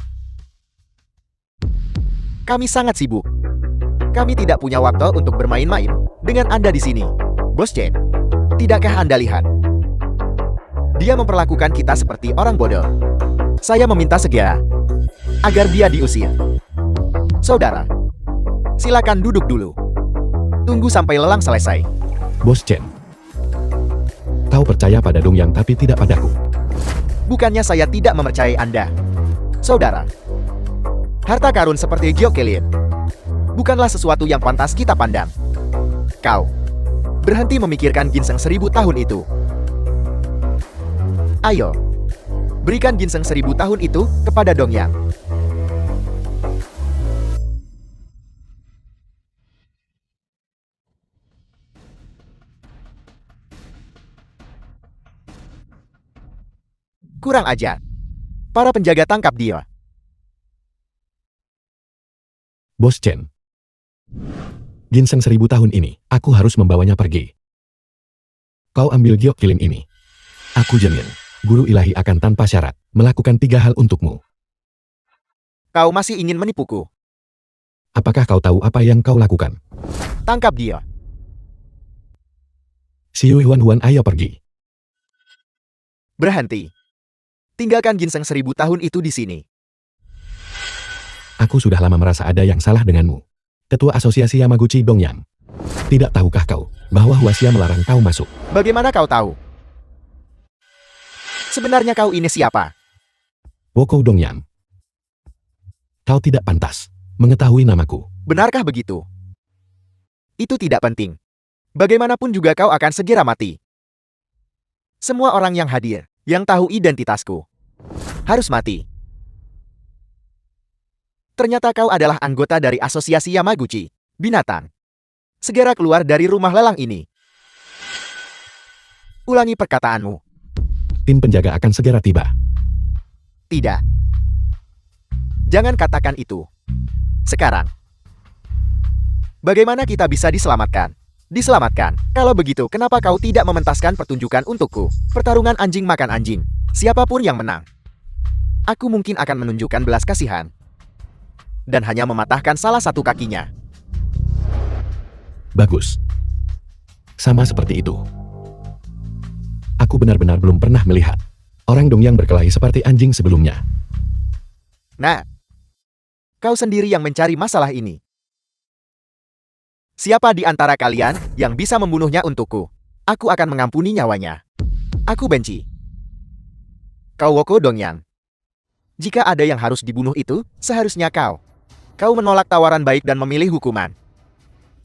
Kami sangat sibuk. Kami tidak punya waktu untuk bermain-main dengan Anda di sini. Bos Chen, tidakkah Anda lihat? Dia memperlakukan kita seperti orang bodoh. Saya meminta segera agar dia diusir. Saudara, silakan duduk dulu. Tunggu sampai lelang selesai. Bos Chen, kau percaya pada Dongyang tapi tidak padaku. Bukannya saya tidak mempercayai Anda. Saudara, harta karun seperti giok kilin bukanlah sesuatu yang pantas kita pandang. Kau berhenti memikirkan ginseng 1000 tahun itu. Ayo, berikan ginseng 1000 tahun itu kepada Dongyang. Kurang ajar. Para penjaga tangkap dia. Bos Chen, ginseng 1000 tahun ini, aku harus membawanya pergi. Kau ambil giok kilin ini. Aku jamin, guru ilahi akan tanpa syarat melakukan 3 hal untukmu. Kau masih ingin menipuku? Apakah kau tahu apa yang kau lakukan? Tangkap dia. Siu Huan, ayo pergi. Berhenti. Tinggalkan ginseng 1000 tahun itu di sini. Aku sudah lama merasa ada yang salah denganmu. Ketua Asosiasi Yamaguchi Dongyang. Tidak tahukah kau bahwa Huaxia melarang kau masuk? Bagaimana kau tahu? Sebenarnya kau ini siapa? Woko Dongyang. Kau tidak pantas mengetahui namaku. Benarkah begitu? Itu tidak penting. Bagaimanapun juga kau akan segera mati. Semua orang yang hadir, yang tahu identitasku, harus mati. Ternyata kau adalah anggota dari Asosiasi Yamaguchi. Binatang. Segera keluar dari rumah lelang ini. Ulangi perkataanmu. Tim penjaga akan segera tiba. Tidak. Jangan katakan itu. Sekarang. Bagaimana kita bisa diselamatkan? Diselamatkan. Kalau begitu, kenapa kau tidak mementaskan pertunjukan untukku? Pertarungan anjing makan anjing. Siapapun yang menang, aku mungkin akan menunjukkan belas kasihan. Dan hanya mematahkan salah satu kakinya. Bagus. Sama seperti itu. Aku benar-benar belum pernah melihat orang dong yang berkelahi seperti anjing sebelumnya. Nah, kau sendiri yang mencari masalah ini. Siapa di antara kalian yang bisa membunuhnya untukku? Aku akan mengampuni nyawanya. Aku benci kau Woko Dongyang. Jika ada yang harus dibunuh itu, seharusnya kau. Kau menolak tawaran baik dan memilih hukuman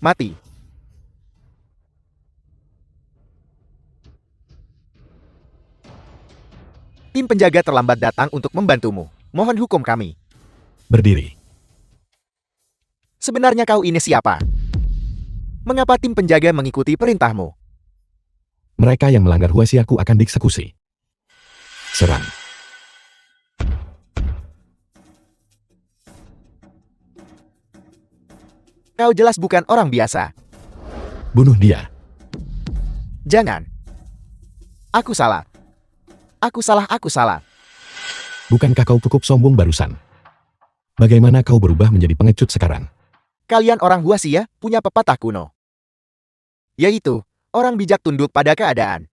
mati. Tim penjaga terlambat datang untuk membantumu. Mohon hukum kami. Berdiri. Sebenarnya kau ini siapa? Mengapa tim penjaga mengikuti perintahmu? Mereka yang melanggar wasiatku akan dieksekusi. Serang. Kau jelas bukan orang biasa. Bunuh dia. Jangan. Aku salah. Aku salah. Bukankah kau cukup sombong barusan? Bagaimana kau berubah menjadi pengecut sekarang? Kalian orang Huasia punya pepatah kuno. Yaitu, orang bijak tunduk pada keadaan.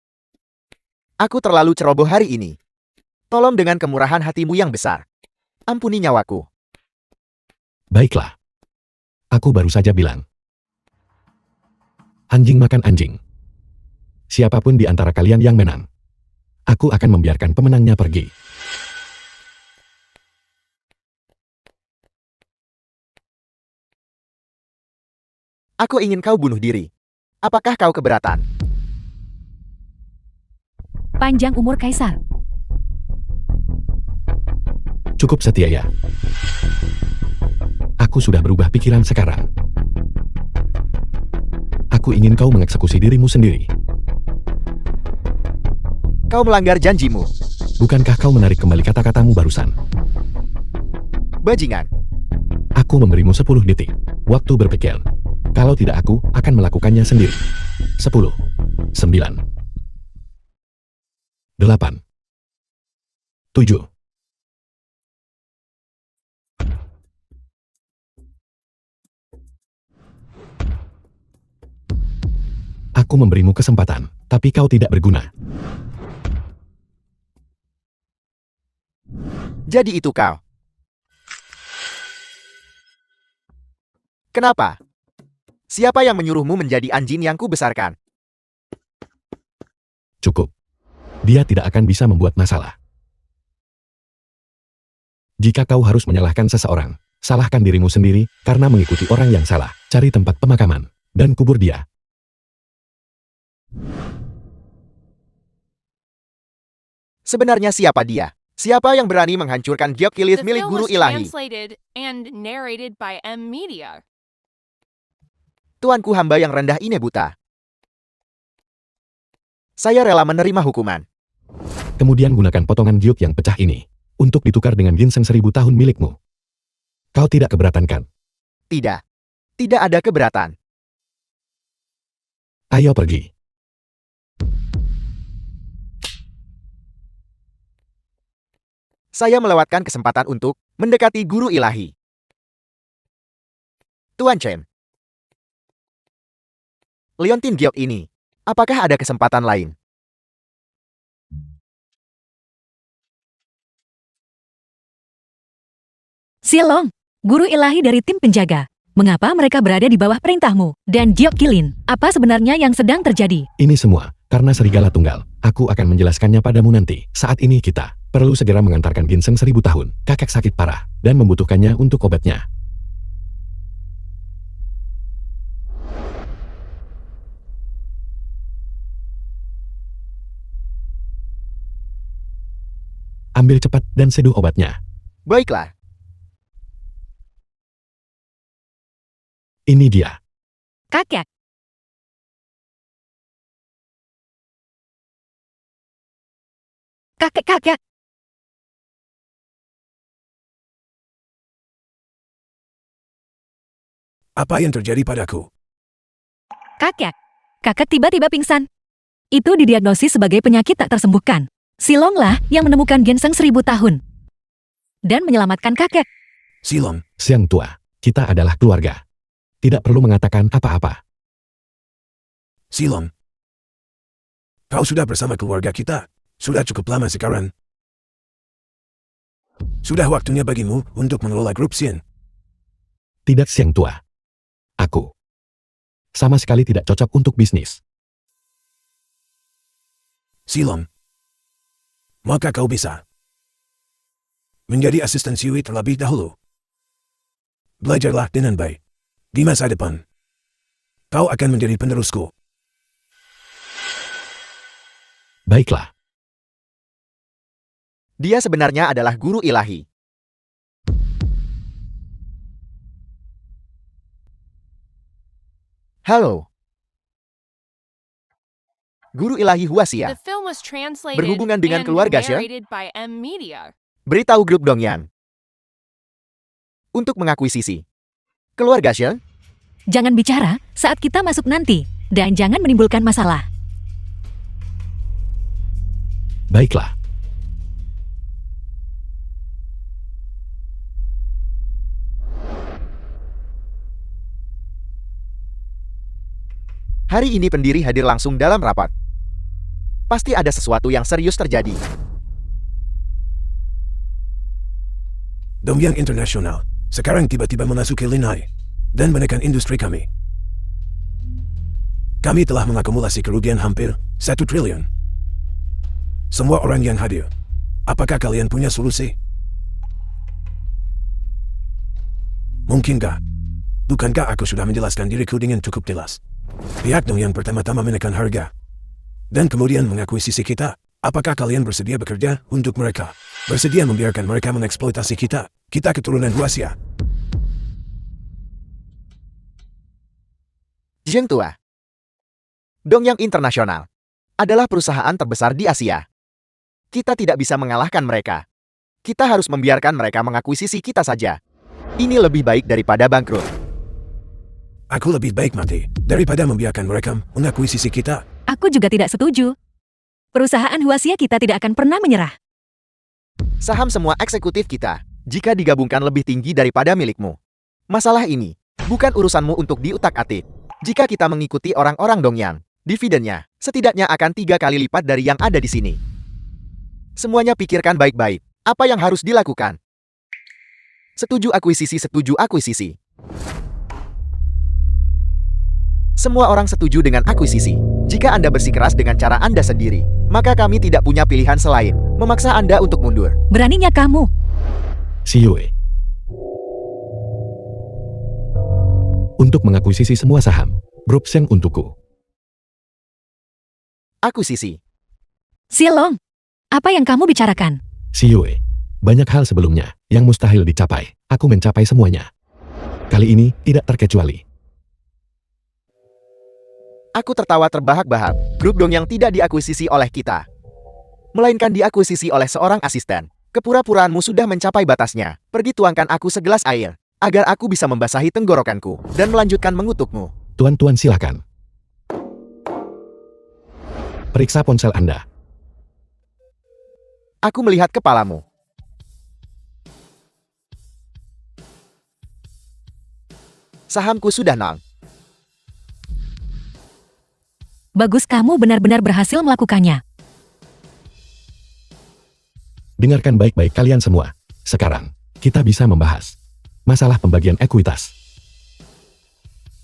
Aku terlalu ceroboh hari ini. Tolong dengan kemurahan hatimu yang besar. Ampuni nyawaku. Baiklah. Aku baru saja bilang. Anjing makan anjing. Siapapun di antara kalian yang menang, aku akan membiarkan pemenangnya pergi. Aku ingin kau bunuh diri. Apakah kau keberatan? Panjang umur Kaisar. Cukup setia ya. Aku sudah berubah pikiran sekarang. Aku ingin kau mengeksekusi dirimu sendiri. Kau melanggar janjimu. Bukankah kau menarik kembali kata-katamu barusan? Bajingan. Aku memberimu 10 detik. Waktu berpikir. Kalau tidak aku akan melakukannya sendiri. 10, 9, 8, 7. Aku memberimu kesempatan, tapi kau tidak berguna. Jadi itu kau. Kenapa? Siapa yang menyuruhmu menjadi anjing yang kubesarkan? Cukup. Dia tidak akan bisa membuat masalah. Jika kau harus menyalahkan seseorang, salahkan dirimu sendiri karena mengikuti orang yang salah. Cari tempat pemakaman dan kubur dia. Sebenarnya siapa dia? Siapa yang berani menghancurkan Gyeokgilith The milik film guru was ilahi? translated and narrated by M Media. Tuanku hamba yang rendah ini buta. Saya rela menerima hukuman. Kemudian gunakan potongan giok yang pecah ini untuk ditukar dengan ginseng 1000 tahun milikmu. Kau tidak keberatan kan? Tidak. Tidak ada keberatan. Ayo pergi. Saya melewatkan kesempatan untuk mendekati guru ilahi. Tuan Chen. Leontin Giok ini. Apakah ada kesempatan lain? Silong, guru ilahi dari tim penjaga. Mengapa mereka berada di bawah perintahmu? Dan Gyeokgilin, apa sebenarnya yang sedang terjadi? Ini semua karena serigala tunggal. Aku akan menjelaskannya padamu nanti. Saat ini kita perlu segera mengantarkan ginseng 1000 tahun. Kakek sakit parah dan membutuhkannya untuk obatnya. Ambil cepat dan seduh obatnya. Baiklah. Ini dia. Kakek, kakek. Apa yang terjadi padaku? Kakek. Kakek tiba-tiba pingsan. Itu didiagnosis sebagai penyakit tak tersembuhkan. Silonglah yang menemukan ginseng 1000 tahun. Dan menyelamatkan kakek. Silong, Siang tua, kita adalah keluarga. Tidak perlu mengatakan apa-apa. Silong. Kau sudah bersama keluarga kita. Sudah cukup lama sekarang. Sudah waktunya bagimu untuk mengelola grup Sin. Tidak siang tua. Aku sama sekali tidak cocok untuk bisnis. Silong. Maka kau bisa menjadi asisten Siwi terlebih dahulu. Belajarlah dengan baik. Di masa depan, kau akan menjadi penerusku. Baiklah, Dia sebenarnya adalah guru ilahi. Halo. Guru ilahi Huasia. The film was translated Berhubungan dengan and keluarga, Sya? narrated by M Media. Beritahu grup Dongyan. Untuk mengakuisisi. Keluarga Sya? Jangan bicara saat kita masuk nanti. Dan jangan menimbulkan masalah. baiklah. Hari ini pendiri hadir langsung dalam rapat. Pasti ada sesuatu yang serius terjadi. Dongyang Internasional sekarang tiba-tiba memasuki Linhai dan menekan industri kami. Kami telah mengakumulasi kerugian hampir 1 triliun. Semua orang yang hadir, apakah kalian punya solusi? Mungkinkah? Bukankah aku sudah menjelaskan diriku dengan cukup jelas? Pihak Dongyang pertama-tama menekan harga dan kemudian mengakuisisi kita. Apakah kalian bersedia bekerja untuk mereka? Bersedia membiarkan mereka mengeksploitasi kita? Kita keturunan Huasia. Zheng Tua. Dongyang Internasional adalah perusahaan terbesar di Asia. Kita tidak bisa mengalahkan mereka. Kita harus membiarkan mereka mengakuisisi kita saja. Ini lebih baik daripada bangkrut. Aku lebih baik mati daripada membiarkan mereka mengakuisisi kita. Aku juga tidak setuju. Perusahaan Huasia kita tidak akan pernah menyerah. Saham semua eksekutif kita, jika digabungkan lebih tinggi daripada milikmu. Masalah ini bukan urusanmu untuk diutak-atik. Jika kita mengikuti orang-orang Dongyang, dividennya setidaknya akan 3 kali lipat dari yang ada di sini. Semuanya pikirkan baik-baik. Apa yang harus dilakukan? Setuju akuisisi, setuju akuisisi. Semua orang setuju dengan akuisisi. Jika Anda bersikeras dengan cara Anda sendiri, maka kami tidak punya pilihan selain memaksa Anda untuk mundur. Beraninya kamu. Siyue. Untuk mengakuisisi semua saham, grup Sheng untukku. Akuisisi. Silong. Apa yang kamu bicarakan? Siyue. Banyak hal sebelumnya yang mustahil dicapai. Aku mencapai semuanya. Kali ini tidak terkecuali. Aku tertawa terbahak-bahak. Grup Dongyang tidak diakuisisi oleh kita, melainkan diakuisisi oleh seorang asisten. Kepura-puraanmu sudah mencapai batasnya. Pergi tuangkan aku segelas air, agar aku bisa membasahi tenggorokanku dan melanjutkan mengutukmu. Tuan-tuan silakan. Periksa ponsel Anda. Aku melihat kepalamu. Sahamku sudah nol. Bagus, kamu benar-benar berhasil melakukannya. Dengarkan baik-baik kalian semua. Sekarang, kita bisa membahas masalah pembagian ekuitas.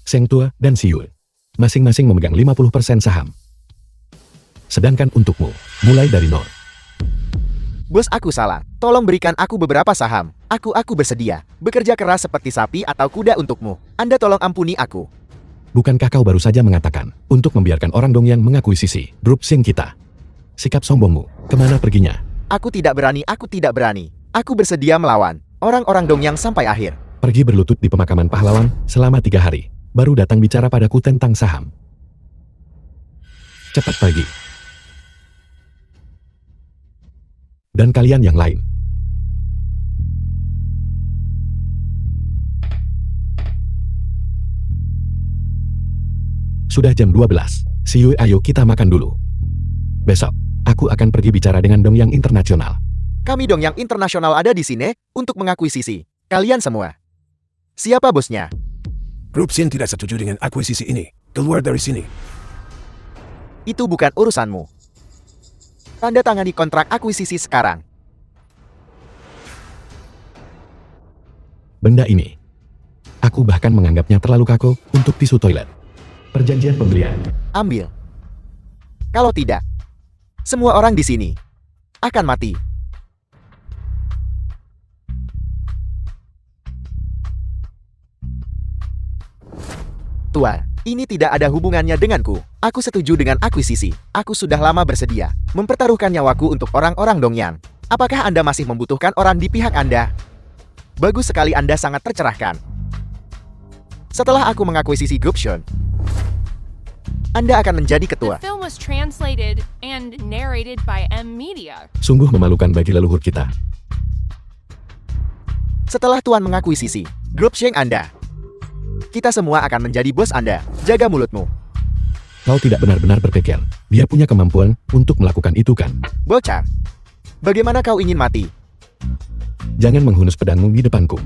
Sheng Tua dan Siyue masing-masing memegang 50% saham. Sedangkan untukmu, mulai dari nol. Bos, aku salah. Tolong berikan aku beberapa saham. Aku bersedia bekerja keras seperti sapi atau kuda untukmu. Anda tolong ampuni aku. Bukankah kau baru saja mengatakan untuk membiarkan orang Dongyang mengakuisisi grup Sheng kita? Sikap sombongmu, kemana perginya? Aku tidak berani, aku tidak berani. Aku bersedia melawan orang-orang Dongyang sampai akhir. Pergi berlutut di pemakaman pahlawan selama 3 hari. Baru datang bicara padaku tentang saham. Cepat pergi. Dan kalian yang lain. Sudah jam 12. Siu, ayo kita makan dulu. Besok, aku akan pergi bicara dengan Dong Yang Internasional. Kami Dong Yang Internasional ada di sini untuk mengakuisisi kalian semua. Siapa bosnya? Grup Sin tidak setuju dengan akuisisi ini. Keluar dari sini. Itu bukan urusanmu. Tanda tangani kontrak akuisisi sekarang. Benda ini, aku bahkan menganggapnya terlalu kaku untuk tisu toilet. Perjanjian pembelian. Ambil. Kalau tidak, semua orang di sini akan mati. Tuan, ini tidak ada hubungannya denganku. Aku setuju dengan akuisisi. Aku sudah lama bersedia mempertaruhkan nyawaku untuk orang-orang Dongyang. Apakah Anda masih membutuhkan orang di pihak Anda? Bagus sekali, Anda sangat tercerahkan. Setelah aku mengakuisisi Grup Shun, Anda akan menjadi The ketua. film was translated and narrated by M Media. Sungguh memalukan bagi leluhur kita. Setelah Tuan mengakuisisi Grup Sheng Anda, kita semua akan menjadi bos Anda. Jaga mulutmu. Kau tidak benar-benar berpikir, dia punya kemampuan untuk melakukan itu kan? Bocah, bagaimana kau ingin mati? Jangan menghunus pedangmu di depanku.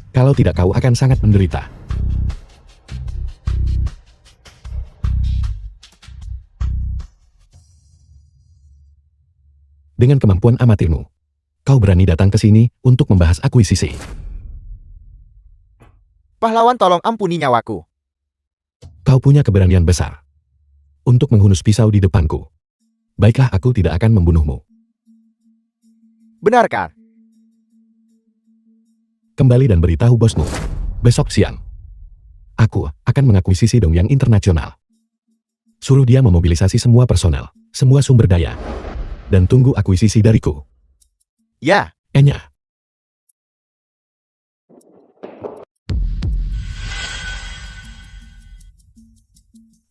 Kalau tidak kau akan sangat menderita. Dengan kemampuan amatirmu, kau berani datang ke sini untuk membahas akuisisi. Pahlawan, tolong ampuni nyawaku. Kau punya keberanian besar untuk menghunus pisau di depanku. Baiklah, aku tidak akan membunuhmu. Benarkah? Kembali dan beritahu bosmu. Besok siang, aku akan mengakuisisi Dong Yang Internasional. Suruh dia memobilisasi semua personel, semua sumber daya, dan tunggu akuisisi dariku. Ya, Enya.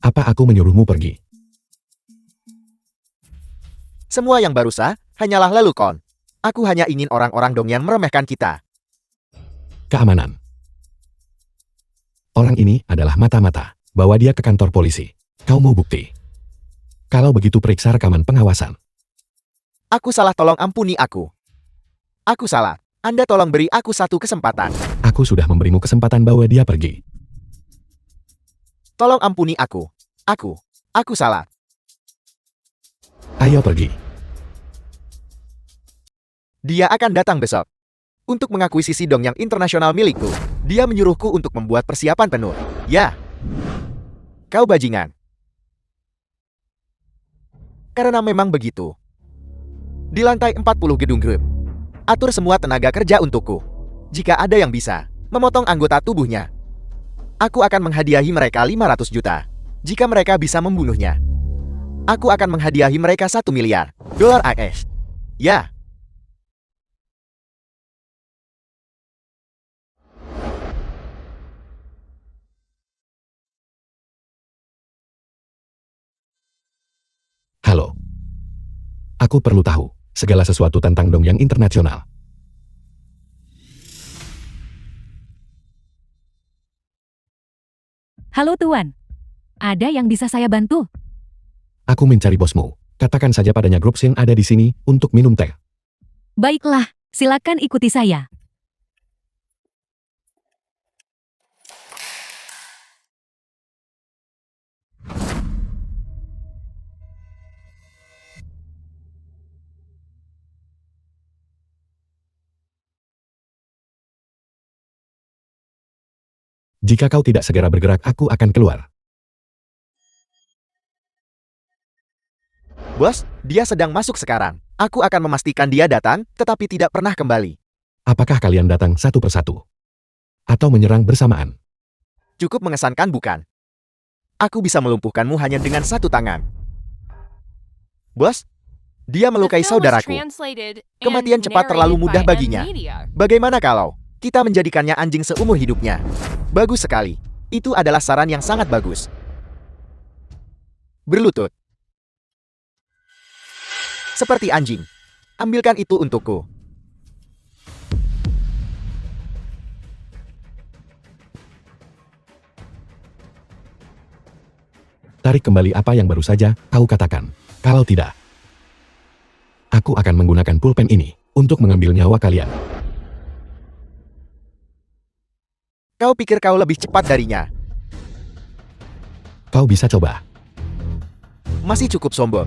Apa aku menyuruhmu pergi? semua yang baru sah hanyalah lelukon. Aku hanya ingin orang-orang Dongyang meremehkan kita. Keamanan. Orang ini adalah mata-mata. Bawa dia ke kantor polisi. Kau mau bukti? Kalau begitu periksa rekaman pengawasan. Aku salah, tolong ampuni aku. Aku salah. Anda tolong beri aku satu kesempatan. Aku sudah memberimu kesempatan bawa dia pergi. Tolong ampuni aku. Aku salah. Ayo pergi. Dia akan datang besok untuk mengakuisisi Dongyang Internasional milikku. Dia menyuruhku untuk membuat persiapan penuh. Ya. Kau bajingan. Karena memang begitu. Di lantai 40 gedung grup, atur semua tenaga kerja untukku. Jika ada yang bisa memotong anggota tubuhnya, aku akan menghadiahi mereka 500 juta. Jika mereka bisa membunuhnya, aku akan menghadiahi mereka 1 miliar dolar AS. Ya. Halo. Aku perlu tahu segala sesuatu tentang Dongyang Internasional. Halo Tuan. Ada yang bisa saya bantu? Aku mencari bosmu. Katakan saja padanya Grup Sin ada di sini untuk minum teh. Baiklah, silakan ikuti saya. Jika kau tidak segera bergerak, aku akan keluar. Bos, dia sedang masuk sekarang. Aku akan memastikan dia datang, tetapi tidak pernah kembali. Apakah kalian datang satu persatu? Atau menyerang bersamaan? Cukup mengesankan, bukan? Aku bisa melumpuhkanmu hanya dengan satu tangan. Bos, dia melukai The film was saudaraku. translated and Kematian cepat terlalu narrated mudah by M baginya. Media. Bagaimana kalau kita menjadikannya anjing seumur hidupnya? Bagus sekali. Itu adalah saran yang sangat bagus. Berlutut. Seperti anjing. Ambilkan itu untukku. Tarik kembali apa yang baru saja kau katakan. Kalau tidak, aku akan menggunakan pulpen ini untuk mengambil nyawa kalian. Kau pikir kau lebih cepat darinya? Kau bisa coba. Masih cukup sombong.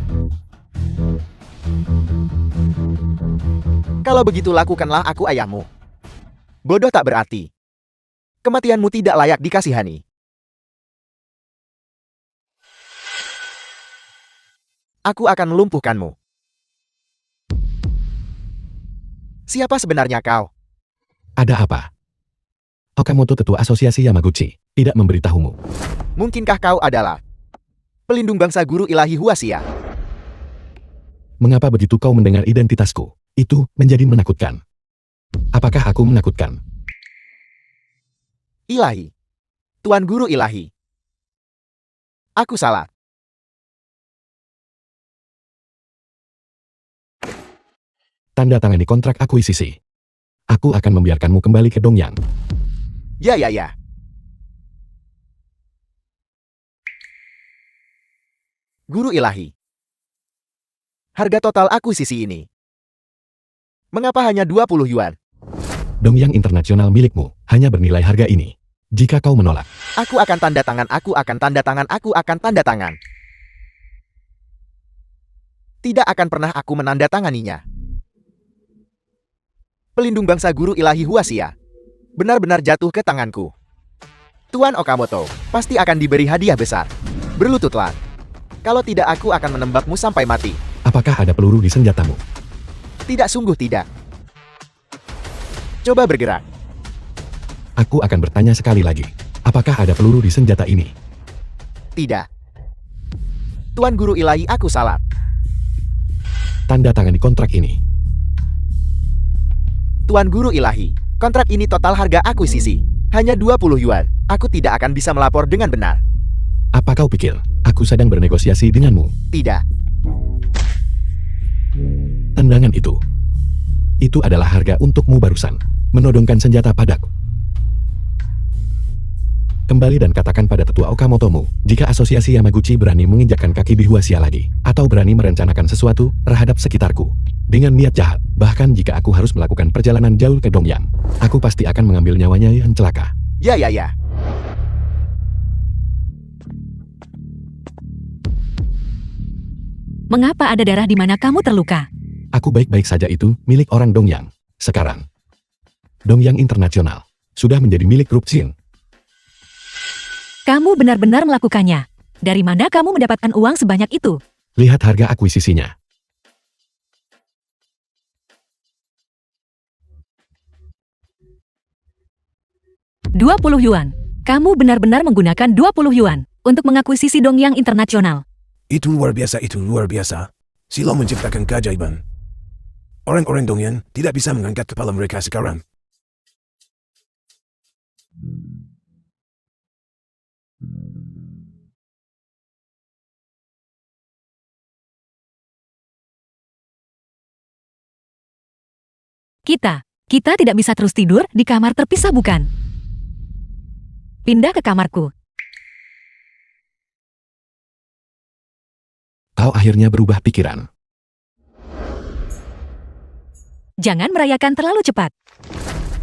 Kalau begitu lakukanlah aku ayahmu. Bodoh tak berarti. Kematianmu tidak layak dikasihani. Aku akan melumpuhkanmu. Siapa sebenarnya kau? Ada apa? Okamoto ketua asosiasi Yamaguchi tidak memberitahumu. Mungkinkah kau adalah pelindung bangsa guru ilahi Huasia? Mengapa begitu kau mendengar identitasku? Itu menjadi menakutkan. Apakah aku menakutkan? Ilahi. Tuan guru ilahi. Aku salah. Tanda tangani kontrak akuisisi. Aku akan membiarkanmu kembali ke Dongyang. Ya. Guru ilahi. Harga total akuisisi ini. Mengapa hanya 20 yuan? Dongyang internasional milikmu hanya bernilai harga ini. Jika kau menolak, Aku akan tanda tangan, aku akan tanda tangan, aku akan tanda tangan. Tidak akan pernah aku menandatanganinya. Pelindung bangsa guru ilahi Huasia benar-benar jatuh ke tanganku. Tuan Okamoto pasti akan diberi hadiah besar. Berlututlah. Kalau tidak aku akan menembakmu sampai mati. apakah ada peluru di senjatamu? Tidak, sungguh tidak. Coba bergerak. Aku akan bertanya sekali lagi. Apakah ada peluru di senjata ini? Tidak. Tuan guru ilahi, aku salah. Tanda tangan di kontrak ini. Tuan guru ilahi, kontrak ini total harga akuisisi hanya 20 yuan. Aku tidak akan bisa melapor dengan benar. Apa kau pikir aku sedang bernegosiasi denganmu? Tidak. Tendangan itu adalah harga untukmu barusan. Menodongkan senjata padaku. Kembali dan katakan pada tetua Okamotomu, jika asosiasi Yamaguchi berani menginjakkan kaki di Huasia lagi, atau berani merencanakan sesuatu terhadap sekitarku, dengan niat jahat, bahkan jika aku harus melakukan perjalanan jauh ke Dongyang, aku pasti akan mengambil nyawanya yang celaka. Ya. Mengapa ada darah di mana kamu terluka? Aku baik-baik saja, itu milik orang Dongyang. Sekarang, Dongyang Internasional sudah menjadi milik grup Xin. Kamu benar-benar melakukannya. Dari mana kamu mendapatkan uang sebanyak itu? Lihat harga akuisisinya. Rp20. Kamu benar-benar menggunakan 20 yuan untuk mengakuisisi Dongyang Internasional. Itu luar biasa, itu luar biasa. Silo menciptakan keajaiban. Orang-orang Dongyang tidak bisa mengangkat kepala mereka sekarang. Kita tidak bisa terus tidur di kamar terpisah, bukan? Pindah ke kamarku. Kau akhirnya berubah pikiran. Jangan merayakan terlalu cepat.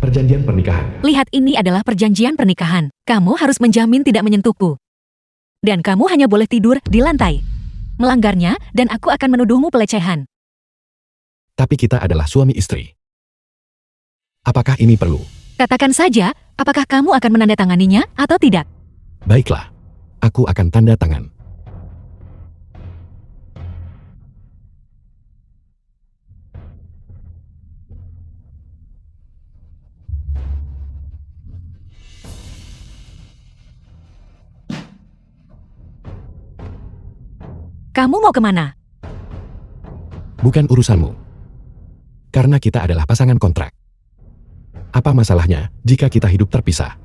Perjanjian pernikahan. Lihat, ini adalah perjanjian pernikahan. Kamu harus menjamin tidak menyentuhku. Dan kamu hanya boleh tidur di lantai. Melanggarnya, dan aku akan menuduhmu pelecehan. Tapi kita adalah suami istri. Apakah ini perlu? Katakan saja, apakah kamu akan menandatanganinya atau tidak? Baiklah. Aku akan tanda tangan. Kamu mau kemana? Bukan urusanmu. Karena kita adalah pasangan kontrak. Apa masalahnya jika kita hidup terpisah?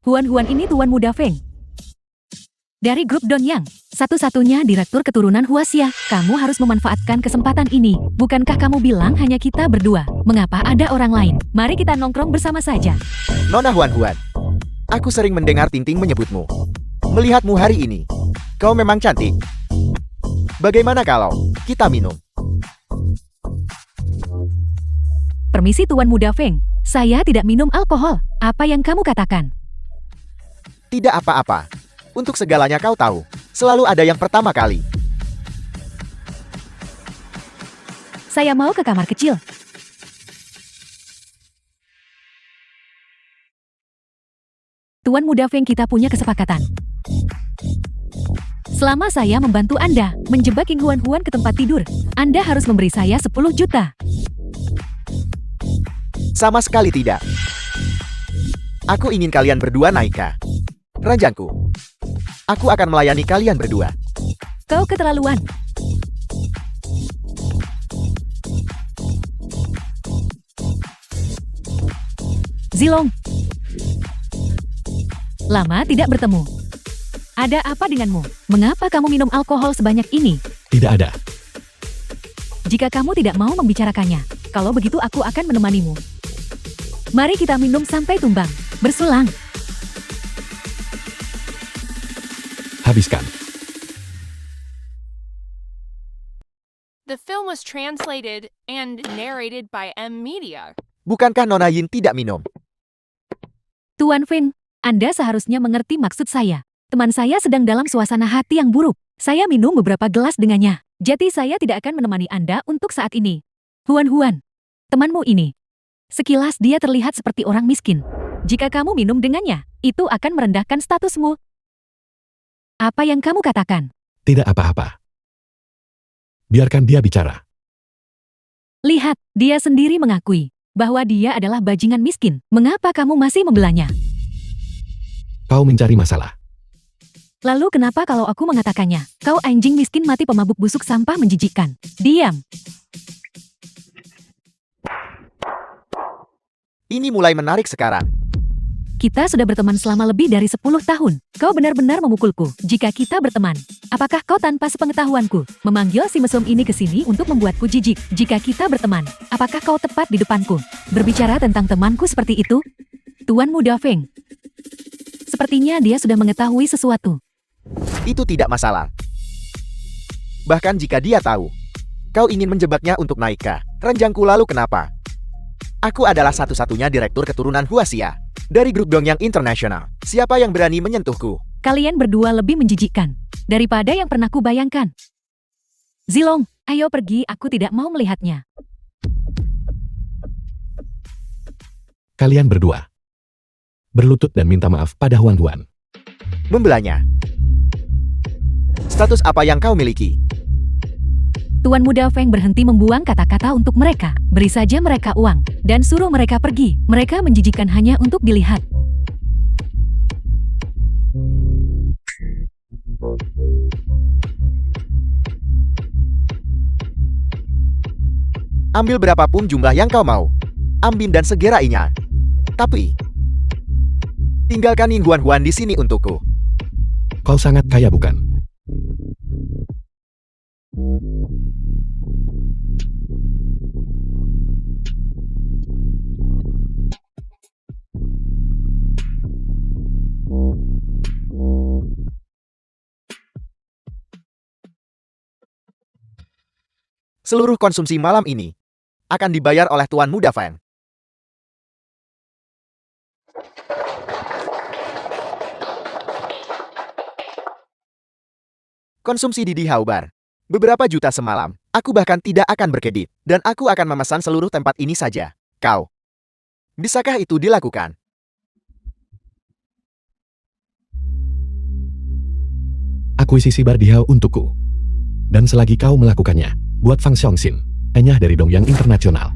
Huan ini Tuan Muda Feng. Dari grup Donyang, satu-satunya direktur keturunan Huaxia. Kamu harus memanfaatkan kesempatan ini. Bukankah kamu bilang hanya kita berdua? Mengapa ada orang lain? Mari kita nongkrong bersama saja. Nona Huan Huan, aku sering mendengar Tinting menyebutmu. Melihatmu hari ini, kau memang cantik. Bagaimana kalau kita minum? Permisi Tuan Muda Feng, saya tidak minum alkohol. Apa yang kamu katakan? Tidak apa-apa. Untuk segalanya kau tahu, selalu ada yang pertama kali. Saya mau ke kamar kecil. Tuan Muda Feng, kita punya kesepakatan. Selama saya membantu Anda menjebak King Huan Huan ke tempat tidur, Anda harus memberi saya 10 juta. Sama sekali tidak. Aku ingin kalian berdua naik ke ranjangku. Aku akan melayani kalian berdua. Kau keterlaluan. Zilong. Lama tidak bertemu. Ada apa denganmu? Mengapa kamu minum alkohol sebanyak ini? Tidak ada. Jika kamu tidak mau membicarakannya, kalau begitu aku akan menemanimu. Mari kita minum sampai tumbang. Bersulang. Habiskan. The film was translated and narrated by M Media. Bukankah Nona Yin tidak minum? Tuan Feng, Anda seharusnya mengerti maksud saya. Teman saya sedang dalam suasana hati yang buruk. Saya minum beberapa gelas dengannya. Jadi saya tidak akan menemani Anda untuk saat ini. Huan Huan, temanmu ini. Sekilas dia terlihat seperti orang miskin. Jika kamu minum dengannya, itu akan merendahkan statusmu. Apa yang kamu katakan? Tidak apa-apa. Biarkan dia bicara. Lihat, dia sendiri mengakui bahwa dia adalah bajingan miskin. Mengapa kamu masih membelanya? Kau mencari masalah. Lalu kenapa kalau aku mengatakannya? Kau anjing miskin mati pemabuk busuk sampah menjijikkan. Diam. Ini mulai menarik sekarang. Kita sudah berteman selama lebih dari 10 tahun. Kau benar-benar memukulku. Jika kita berteman, apakah kau tanpa sepengetahuanku memanggil si mesum ini ke sini untuk membuatku jijik? Jika kita berteman, apakah kau tepat di depanku berbicara tentang temanku seperti itu? Tuan Muda Feng. Sepertinya dia sudah mengetahui sesuatu. Itu tidak masalah. Bahkan jika dia tahu, kau ingin menjebaknya untuk naik ke ranjangku, lalu kenapa? Aku adalah satu-satunya direktur keturunan Huaxia dari grup Dongyang International. Siapa yang berani menyentuhku? Kalian berdua lebih menjijikkan daripada yang pernah kubayangkan. Zilong, ayo pergi, aku tidak mau melihatnya. Kalian berdua. Berlutut dan minta maaf pada Huan Huan. Membelanya. Status apa yang kau miliki? Tuan Muda Feng berhenti membuang kata-kata untuk mereka. Beri saja mereka uang, dan suruh mereka pergi. Mereka menjijikkan hanya untuk dilihat. Ambil berapapun jumlah yang kau mau. Ambin dan segerainya. Tapi, tinggalkan Ning Huan Huan di sini untukku. Kau sangat kaya bukan? Seluruh konsumsi malam ini akan dibayar oleh Tuan Muda Feng. Konsumsi di Dihau Bar. Beberapa juta semalam. Aku bahkan tidak akan berkedip. Dan aku akan memesan seluruh tempat ini saja. Kau. Bisakah itu dilakukan? Akuisisi Bar Dihau untukku. Dan selagi kau melakukannya, buat Fang Xiongxin, enyah dari Dongyang Internasional.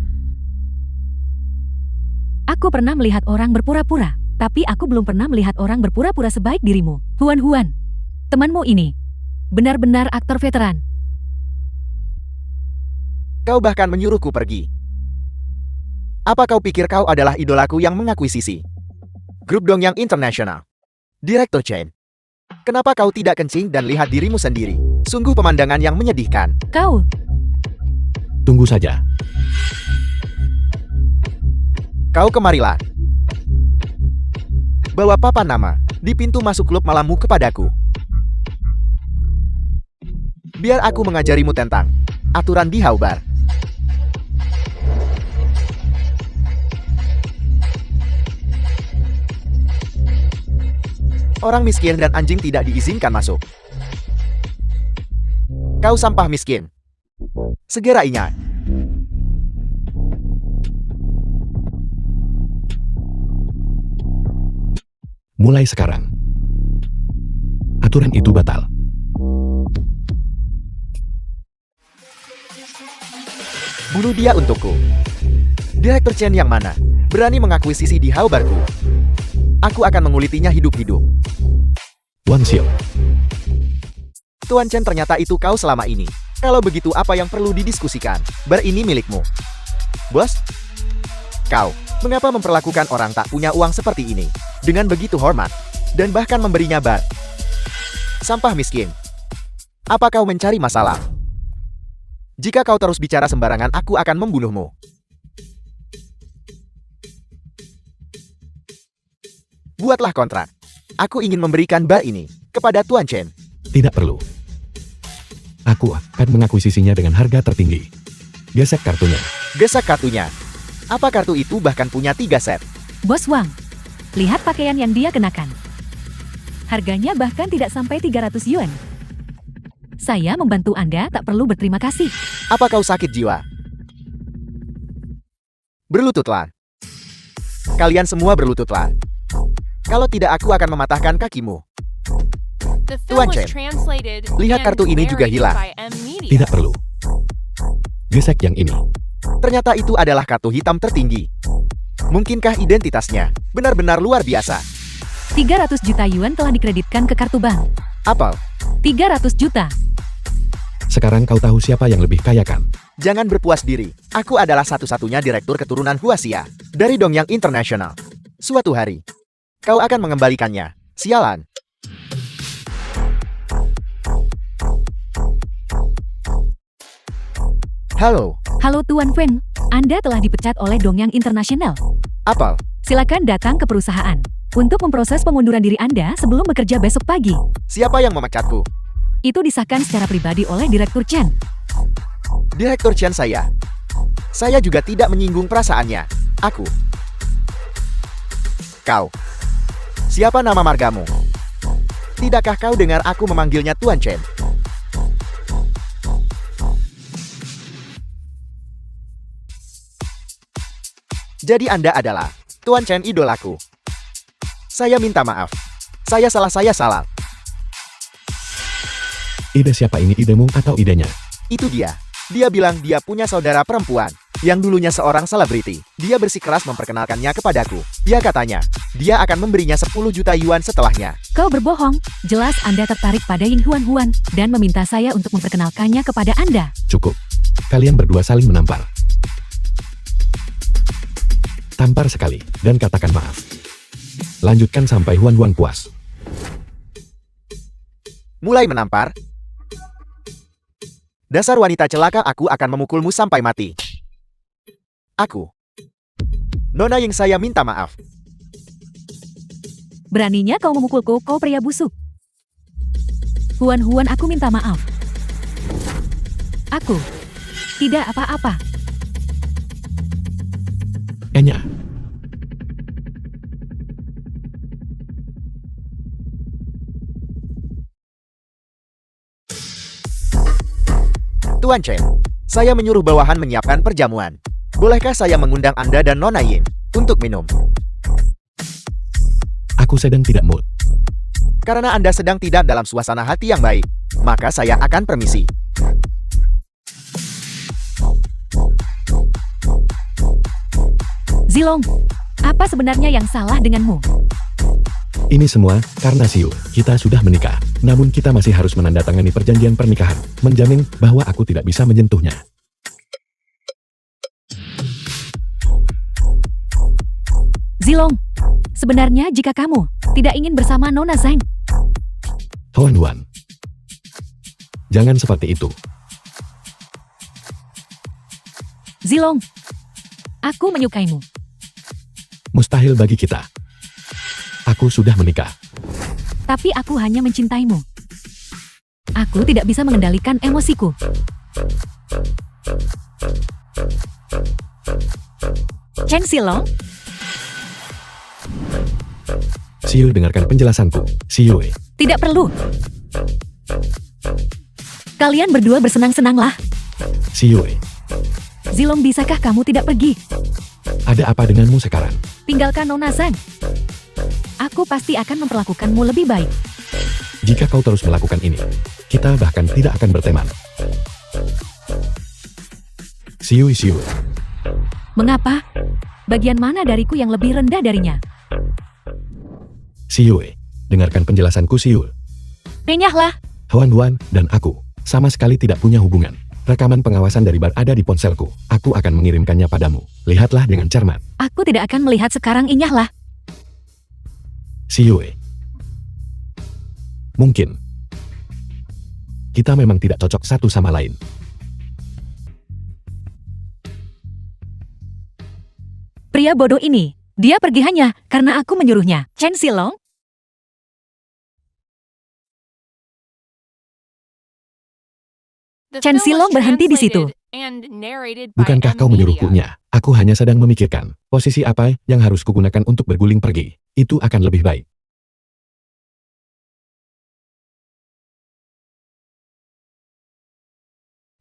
Aku pernah melihat orang berpura-pura, tapi aku belum pernah melihat orang berpura-pura sebaik dirimu. Huan Huan, temanmu ini benar-benar aktor veteran. Kau bahkan menyuruhku pergi. Apa kau pikir kau adalah idolaku yang mengakuisisi grup Dongyang Internasional? Direktur Chen. Kenapa kau tidak kencing dan lihat dirimu sendiri? Sungguh pemandangan yang menyedihkan. Kau, Tunggu saja. Kau kemarilah. Bawa papan nama di pintu masuk klub malammu kepadaku. Biar aku mengajarimu tentang aturan di Haubar. Orang miskin dan anjing tidak diizinkan masuk. Kau sampah miskin. Segera ingat. Mulai sekarang. Aturan itu batal. Bunuh dia untukku. Direktur Chen yang mana berani mengakuisisi di Haubarku? Aku akan mengulitinya hidup-hidup. Wang Xiao, Tuan Chen, ternyata itu kau selama ini. Kalau begitu apa yang perlu didiskusikan? Bar ini milikmu. Bos? Kau, mengapa memperlakukan orang tak punya uang seperti ini? Dengan begitu hormat. Dan bahkan memberinya bar. Sampah miskin. Apa kau mencari masalah? Jika kau terus bicara sembarangan, aku akan membunuhmu. Buatlah kontrak. Aku ingin memberikan bar ini kepada Tuan Chen. tidak perlu. Aku akan mengakuisisinya dengan harga tertinggi. Gesek kartunya. Gesek kartunya. Apa kartu itu bahkan punya 3 set? Bos Wang, lihat pakaian yang dia kenakan. Harganya bahkan tidak sampai 300 yuan. Saya membantu Anda, tak perlu berterima kasih. Apa kau sakit jiwa? Berlututlah. Kalian semua berlututlah. Kalau tidak, aku akan mematahkan kakimu. The Tuan film was Chen, translated lihat and kartu ini juga narrated hilang. by M Media. Tidak perlu. Gesek yang ini. Ternyata itu adalah kartu hitam tertinggi. Mungkinkah identitasnya benar-benar luar biasa? 300 juta yuan telah dikreditkan ke kartu bank. Apel, 300 juta. Sekarang kau tahu siapa yang lebih kaya kan? jangan berpuas diri. Aku adalah satu-satunya direktur keturunan Huaxia dari Dongyang International. Suatu hari, kau akan mengembalikannya. Sialan. Halo, Halo Tuan Feng, Anda telah dipecat oleh Dongyang International. Apel. Silakan datang ke perusahaan untuk memproses pengunduran diri Anda sebelum bekerja besok pagi. Siapa yang memecatku? Itu disahkan secara pribadi oleh Direktur Chen. Direktur Chen saya. Saya juga tidak menyinggung perasaannya. Aku. Kau. Siapa nama margamu? Tidakkah kau dengar aku memanggilnya Tuan Chen? Jadi Anda adalah Tuan Chen, idolaku. Saya minta maaf. Saya salah. Ide siapa ini, idemu atau idenya? Itu dia. Dia bilang dia punya saudara perempuan yang dulunya seorang selebriti. Dia bersikeras memperkenalkannya kepadaku. Dia katanya, dia akan memberinya 10 juta yuan setelahnya. Kau berbohong. Jelas Anda tertarik pada Ying Huan Huan dan meminta saya untuk memperkenalkannya kepada Anda. Cukup. Kalian berdua saling menampar. Tampar sekali, dan katakan maaf. Lanjutkan sampai Huan Huan puas. Mulai menampar. Dasar wanita celaka, aku akan memukulmu sampai mati. Aku. Nona Ying, saya minta maaf. Beraninya kau memukulku, kau pria busuk. Huan Huan, aku minta maaf. Aku tidak apa-apa. Enya. Tuan Chen, saya menyuruh bawahan menyiapkan perjamuan. Bolehkah saya mengundang Anda dan Nona Ying untuk minum? Aku sedang tidak mood. Karena Anda sedang tidak dalam suasana hati yang baik, maka saya akan permisi. Zilong, apa sebenarnya yang salah denganmu? Ini semua karena Siu. Kita sudah menikah. Namun kita masih harus menandatangani perjanjian pernikahan, menjamin bahwa aku tidak bisa menyentuhnya. Zilong, sebenarnya jika kamu tidak ingin bersama Nona Zhang, Huan. Jangan seperti itu. Zilong, aku menyukaimu. Mustahil bagi kita. Aku sudah menikah. Tapi aku hanya mencintaimu. Aku tidak bisa mengendalikan emosiku. Chen Silong, Siu, dengarkan penjelasanku. Siu. tidak perlu. Kalian berdua bersenang-senanglah. Siu. Zilong, bisakah kamu tidak pergi? Ada apa denganmu sekarang? Tinggalkan Nona San. Aku pasti akan memperlakukanmu lebih baik. Jika kau terus melakukan ini, kita bahkan tidak akan berteman. Siu. Mengapa? Bagian mana dariku yang lebih rendah darinya? Siu, dengarkan penjelasanku Siu. Renyahlah. Huan dan aku sama sekali tidak punya hubungan. Rekaman pengawasan dari bar ada di ponselku. Aku akan mengirimkannya padamu. Lihatlah dengan cermat. Aku tidak akan melihat sekarang, inyahlah. Siu. Mungkin kita memang tidak cocok satu sama lain. Pria bodoh ini, dia pergi hanya karena aku menyuruhnya. Chen Silong? The Chen film was Silong berhenti di situ. translated and narrated by Bukankah M kau Media. menyuruhkunya? Aku hanya sedang memikirkan posisi apa yang harus kugunakan untuk berguling pergi. Itu akan lebih baik.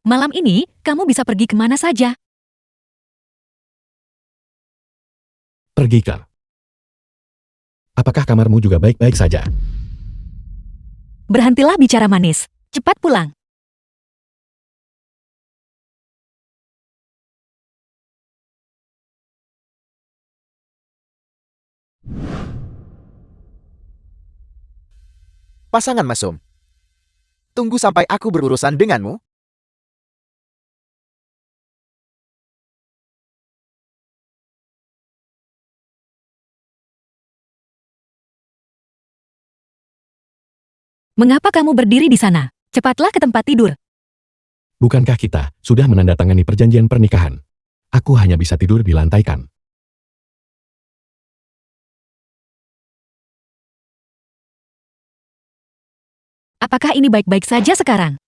Malam ini, kamu bisa pergi kemana saja. Pergi ke. Apakah kamarmu juga baik-baik saja? Berhentilah bicara manis. Cepat pulang. Pasangan mesum. Tunggu sampai aku berurusan denganmu. Mengapa kamu berdiri di sana? Cepatlah ke tempat tidur. Bukankah kita sudah menandatangani perjanjian pernikahan? Aku hanya bisa tidur di lantai kan? Apakah ini baik-baik saja sekarang?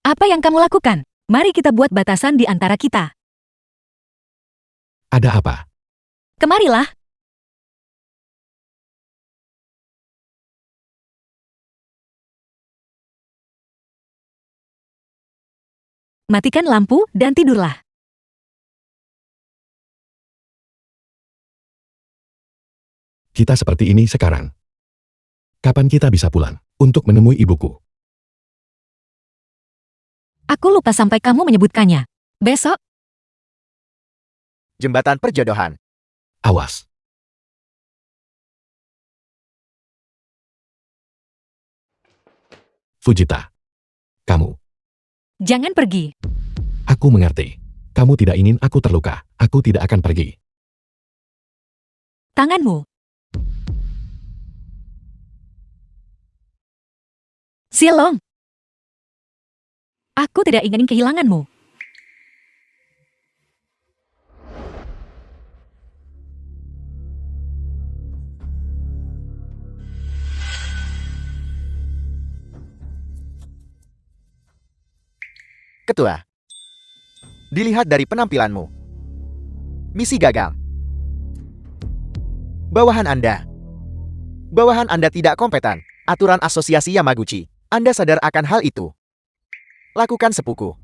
Apa yang kamu lakukan? Mari kita buat batasan di antara kita. Ada apa? Kemarilah. Matikan lampu dan tidurlah. Kita seperti ini sekarang. Kapan kita bisa pulang untuk menemui ibuku? Aku lupa sampai kamu menyebutkannya. Besok, Jembatan perjodohan. Awas. Fujita. Kamu. jangan pergi. Aku mengerti. Kamu tidak ingin aku terluka. Aku tidak akan pergi. Tanganmu. Silong. Aku tidak ingin kehilanganmu. Ketua. Dilihat dari penampilanmu. Misi gagal. Bawahan Anda tidak kompeten. Aturan asosiasi Yamaguchi. Anda sadar akan hal itu. Lakukan sepuku.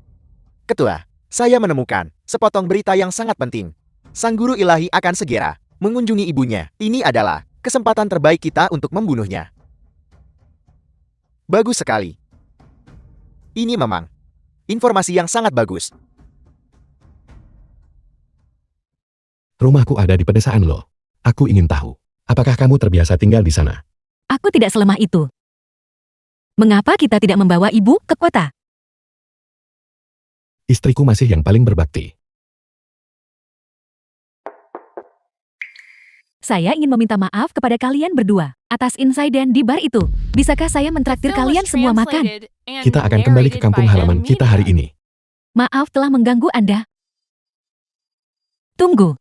Ketua, saya menemukan sepotong berita yang sangat penting. Sang guru ilahi akan segera mengunjungi ibunya. Ini adalah kesempatan terbaik kita untuk membunuhnya. Bagus sekali. Ini memang informasi yang sangat bagus. Rumahku ada di pedesaan lo. Aku ingin tahu. Apakah kamu terbiasa tinggal di sana? Aku tidak selemah itu. Mengapa kita tidak membawa ibu ke kota? Istriku masih yang paling berbakti. Saya ingin meminta maaf kepada kalian berdua atas insiden di bar itu. Bisakah saya The mentraktir film was kalian semua makan? translated and Kita akan kembali ke narrated kampung by halaman M. kita hari Media. ini. Maaf telah mengganggu Anda. Tunggu.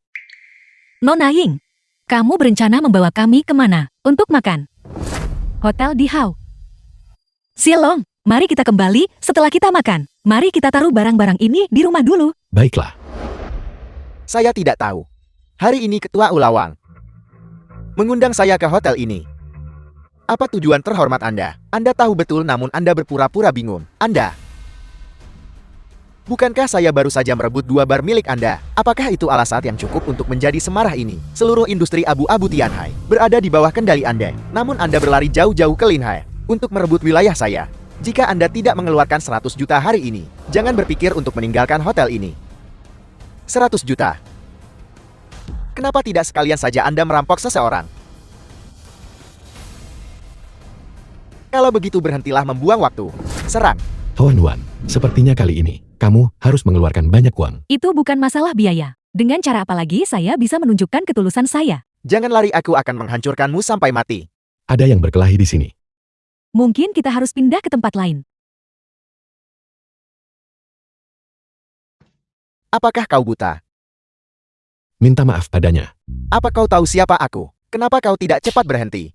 Nona Ying, kamu berencana membawa kami kemana untuk makan? Hotel di Hao. Silong, mari kita kembali setelah kita makan. Mari kita taruh barang-barang ini di rumah dulu. Baiklah, Saya tidak tahu. Hari ini Ketua Ulawang mengundang saya ke hotel ini. Apa tujuan terhormat Anda? Anda tahu betul namun Anda berpura-pura bingung. Anda. Bukankah saya baru saja merebut 2 bar milik Anda? Apakah itu alasan yang cukup untuk menjadi semarah ini? Seluruh industri abu-abu Tianhai berada di bawah kendali Anda. Namun Anda berlari jauh-jauh ke Linhai untuk merebut wilayah saya. Jika Anda tidak mengeluarkan 100 juta hari ini, jangan berpikir untuk meninggalkan hotel ini. 100 juta. Kenapa tidak sekalian saja Anda merampok seseorang? Kalau begitu berhentilah membuang waktu. Serang. Tuan-Wan, sepertinya kali ini kamu harus mengeluarkan banyak uang. Itu bukan masalah biaya. Dengan cara apa lagi saya bisa menunjukkan ketulusan saya? Jangan lari, aku akan menghancurkanmu sampai mati. Ada yang berkelahi di sini. Mungkin kita harus pindah ke tempat lain. Apakah kau buta? Minta maaf padanya. Apa kau tahu siapa aku? Kenapa kau tidak cepat berhenti?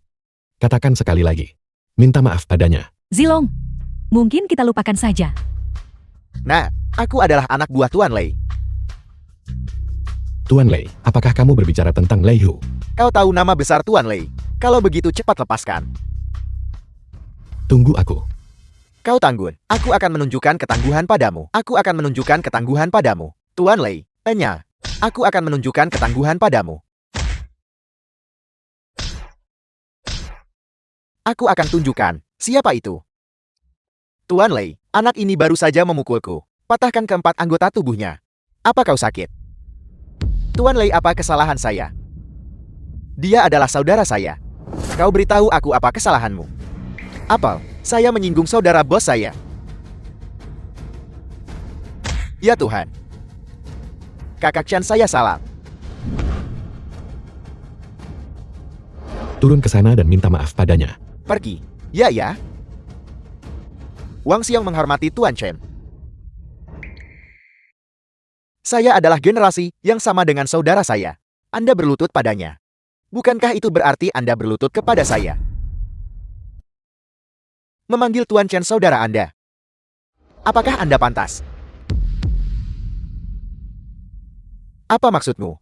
Katakan sekali lagi. Minta maaf padanya. Zilong, mungkin kita lupakan saja. Nah, aku adalah anak buah Tuan Lei. Tuan Lei, apakah kamu berbicara tentang Lei Hu? Kau tahu nama besar Tuan Lei. Kalau begitu cepat lepaskan. Tunggu aku. Kau tangguh. Aku akan menunjukkan ketangguhan padamu. Aku akan menunjukkan ketangguhan padamu. Tuan Lei, Enya. Aku akan menunjukkan ketangguhan padamu. Aku akan tunjukkan. Siapa itu? Tuan Lei, anak ini baru saja memukulku. Patahkan keempat anggota tubuhnya. Apa kau sakit? Tuan Lei, apa kesalahan saya? Dia adalah saudara saya. Kau beritahu aku apa kesalahanmu. Apa? Saya menyinggung saudara bos saya. Ya Tuhan. Kakak Chan, saya salah. Turun ke sana dan minta maaf padanya. Pergi. Ya. Wang Xiang menghormati Tuan Chen. Saya adalah generasi yang sama dengan saudara saya. Anda berlutut padanya. Bukankah itu berarti Anda berlutut kepada saya? Memanggil Tuan Chen saudara Anda. Apakah Anda pantas? Apa maksudmu?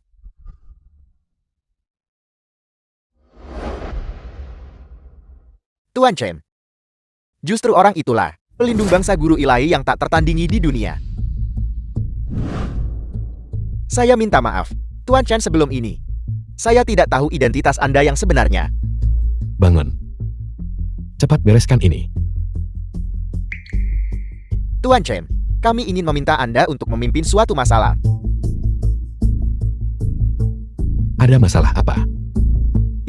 Tuan Chen. Justru orang itulah pelindung bangsa guru ilahi yang tak tertandingi di dunia. Saya minta maaf, Tuan Chen, sebelum ini. Saya tidak tahu identitas Anda yang sebenarnya. Bangun. Cepat bereskan ini. Tuan Chen, kami ingin meminta Anda untuk memimpin suatu masalah. Ada masalah apa?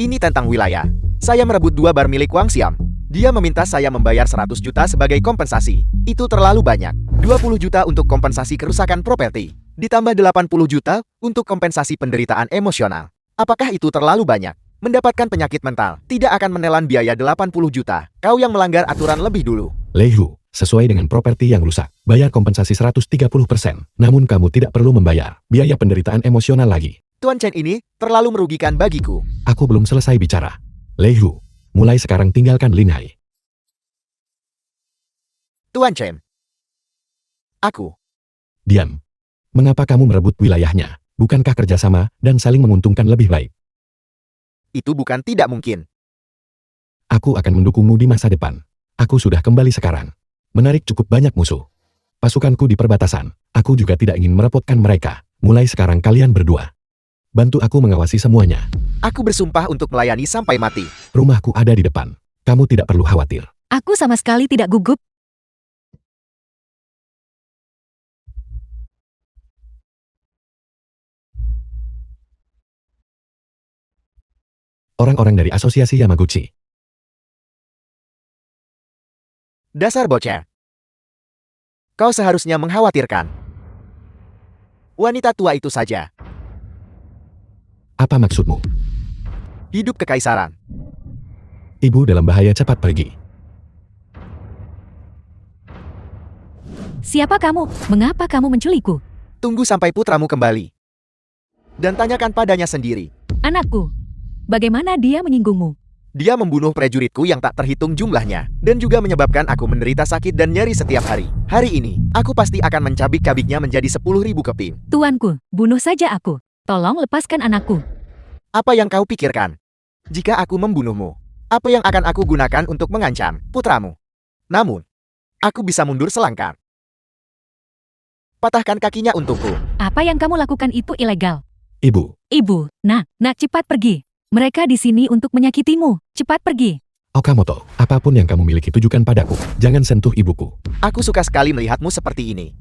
Ini tentang wilayah. Saya merebut 2 bar milik Wang Xiang. Dia meminta saya membayar 100 juta sebagai kompensasi. Itu terlalu banyak. 20 juta untuk kompensasi kerusakan properti. Ditambah 80 juta untuk kompensasi penderitaan emosional. Apakah itu terlalu banyak? Mendapatkan penyakit mental tidak akan menelan biaya 80 juta. Kau yang melanggar aturan lebih dulu. Lei Hu, sesuai dengan properti yang rusak, bayar kompensasi 130%. Namun kamu tidak perlu membayar biaya penderitaan emosional lagi. Tuan Chen, ini terlalu merugikan bagiku. Aku belum selesai bicara. Lei Hu, mulai sekarang tinggalkan Linhai. Tuan Chen. Aku. Diam. Mengapa kamu merebut wilayahnya? Bukankah kerjasama dan saling menguntungkan lebih baik? Itu bukan tidak mungkin. Aku akan mendukungmu di masa depan. Aku sudah kembali sekarang. Menarik cukup banyak musuh. Pasukanku di perbatasan. Aku juga tidak ingin merepotkan mereka. Mulai sekarang kalian berdua. Bantu aku mengawasi semuanya. Aku bersumpah untuk melayani sampai mati. Rumahku ada di depan. Kamu tidak perlu khawatir. Aku sama sekali tidak gugup. Orang-orang dari asosiasi Yamaguchi. Dasar bocah. Kau seharusnya mengkhawatirkan wanita tua itu saja. Apa maksudmu? Hidup kekaisaran. Ibu dalam bahaya, cepat pergi. Siapa kamu? Mengapa kamu menculikku? Tunggu sampai putramu kembali. Dan tanyakan padanya sendiri. Anakku. Bagaimana dia menyinggungmu? Dia membunuh prajuritku yang tak terhitung jumlahnya, dan juga menyebabkan aku menderita sakit dan nyeri setiap hari. Hari ini, aku pasti akan mencabik-cabiknya menjadi 10.000 keping. Tuanku, bunuh saja aku. Tolong lepaskan anakku. Apa yang kau pikirkan? Jika aku membunuhmu, apa yang akan aku gunakan untuk mengancam putramu? Namun, aku bisa mundur selangkah. Patahkan kakinya untukku. Apa yang kamu lakukan itu ilegal. Ibu, Ibu, nak cepat pergi. Mereka di sini untuk menyakitimu. Cepat pergi. Okamoto, apapun yang kamu miliki tujukan padaku. Jangan sentuh ibuku. Aku suka sekali melihatmu seperti ini.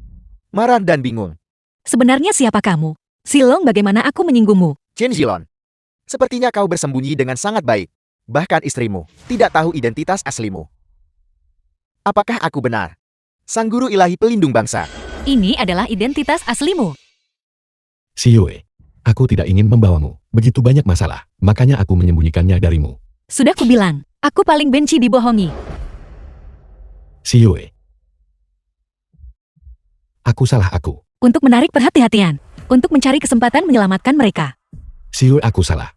Marah dan bingung. Sebenarnya siapa kamu? Silong, bagaimana aku menyinggungmu? Chen Zilong. Sepertinya kau bersembunyi dengan sangat baik. Bahkan istrimu tidak tahu identitas aslimu. Apakah aku benar? Sang guru ilahi pelindung bangsa. Ini adalah identitas aslimu. Si Yue, aku tidak ingin membawamu. Begitu banyak masalah, makanya aku menyembunyikannya darimu. Sudah kubilang, aku paling benci dibohongi. Si Yue. Aku salah aku. Untuk menarik perhatian. Untuk mencari kesempatan menyelamatkan mereka. Si Yue, aku salah.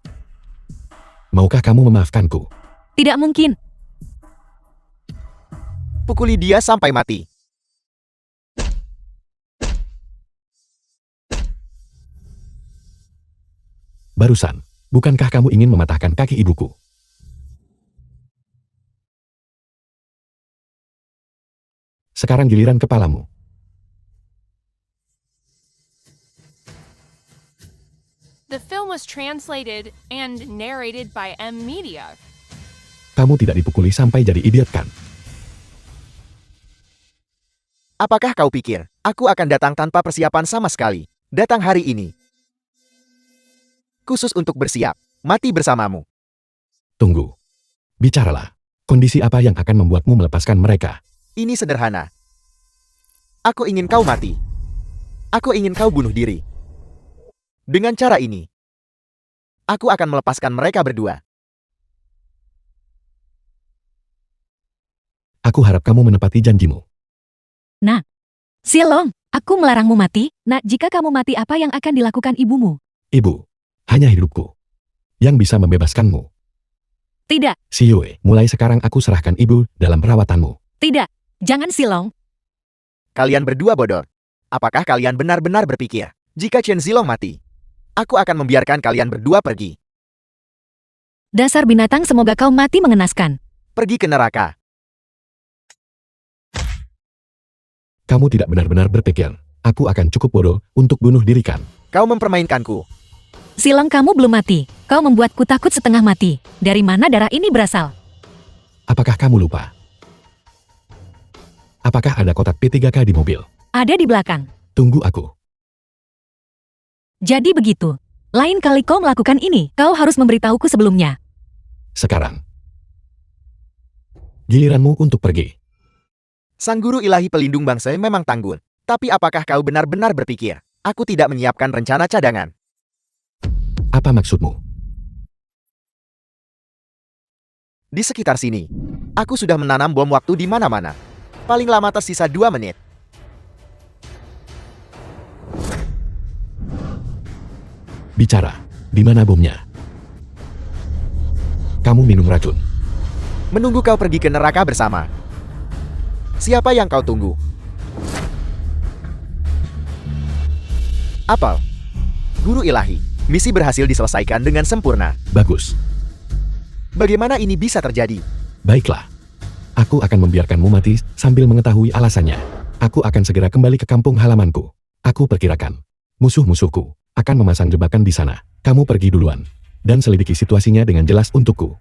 Maukah kamu memaafkanku? Tidak mungkin. Pukuli dia sampai mati. Barusan, bukankah kamu ingin mematahkan kaki ibuku? Sekarang giliran kepalamu. The film was translated and narrated by M Media. Kamu tidak dipukuli sampai jadi idiot kan? Apakah kau pikir aku akan datang tanpa persiapan sama sekali? Datang hari ini. Khusus untuk bersiap, mati bersamamu. Tunggu. Bicaralah. Kondisi apa yang akan membuatmu melepaskan mereka? Ini sederhana. Aku ingin kau mati. Aku ingin kau bunuh diri. Dengan cara ini, aku akan melepaskan mereka berdua. Aku harap kamu menepati janjimu. Silong, aku melarangmu mati. Nak, jika kamu mati, apa yang akan dilakukan ibumu? Ibu, hanya hidupku yang bisa membebaskanmu. Tidak, Si Yue, mulai sekarang aku serahkan ibu dalam perawatanmu. tidak. Jangan, Silong. Kalian berdua bodoh. Apakah kalian benar-benar berpikir, jika Chen Zilong mati, aku akan membiarkan kalian berdua pergi? Dasar binatang, semoga kau mati mengenaskan. Pergi ke neraka. Kamu tidak benar-benar berpikir, aku akan cukup bodoh untuk bunuh diri kan? Kau mempermainkanku. Silong, kamu belum mati. Kau membuatku takut setengah mati. Dari mana darah ini berasal? Apakah kamu lupa? Apakah ada kotak P3K di mobil? Ada di belakang. Tunggu aku. Jadi begitu. Lain kali kau melakukan ini, kau harus memberitahuku sebelumnya. Sekarang. Giliranmu untuk pergi. Sang guru ilahi pelindung bangsa memang tangguh. Tapi apakah kau benar-benar berpikir, aku tidak menyiapkan rencana cadangan? Apa maksudmu? Di sekitar sini, aku sudah menanam bom waktu di mana-mana. Paling lama tersisa 2 menit. Bicara. Di mana bomnya? Kamu minum racun. Menunggu kau pergi ke neraka bersama. Siapa yang kau tunggu? Apel. Guru ilahi. Misi berhasil diselesaikan dengan sempurna. Bagus. Bagaimana ini bisa terjadi? Baiklah. Aku akan membiarkanmu mati sambil mengetahui alasannya. Aku akan segera kembali ke kampung halamanku. Aku perkirakan musuh-musuhku akan memasang jebakan di sana. Kamu pergi duluan dan selidiki situasinya dengan jelas untukku.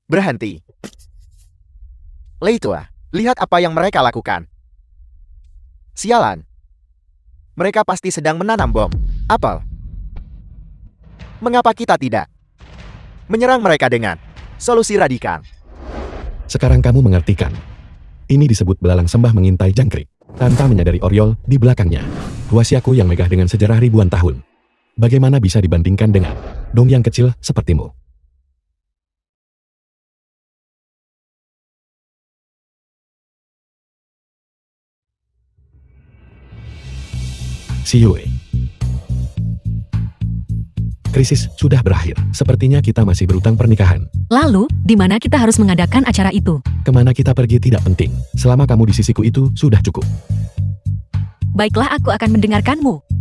Berhenti. Leitua, lihat apa yang mereka lakukan. Sialan. Mereka pasti sedang menanam bom. Apel. Mengapa kita tidak menyerang mereka dengan solusi radikal? Sekarang kamu mengerti kan? Ini disebut belalang sembah mengintai jangkrik. Tanpa menyadari Oriol di belakangnya. Wasiaku yang megah dengan sejarah ribuan tahun. Bagaimana bisa dibandingkan dengan dong yang kecil sepertimu? Siyue. Krisis sudah berakhir. Sepertinya kita masih berutang pernikahan. Lalu, di mana kita harus mengadakan acara itu? Kemana kita pergi tidak penting. Selama kamu di sisiku itu sudah cukup. Baiklah, aku akan mendengarkanmu.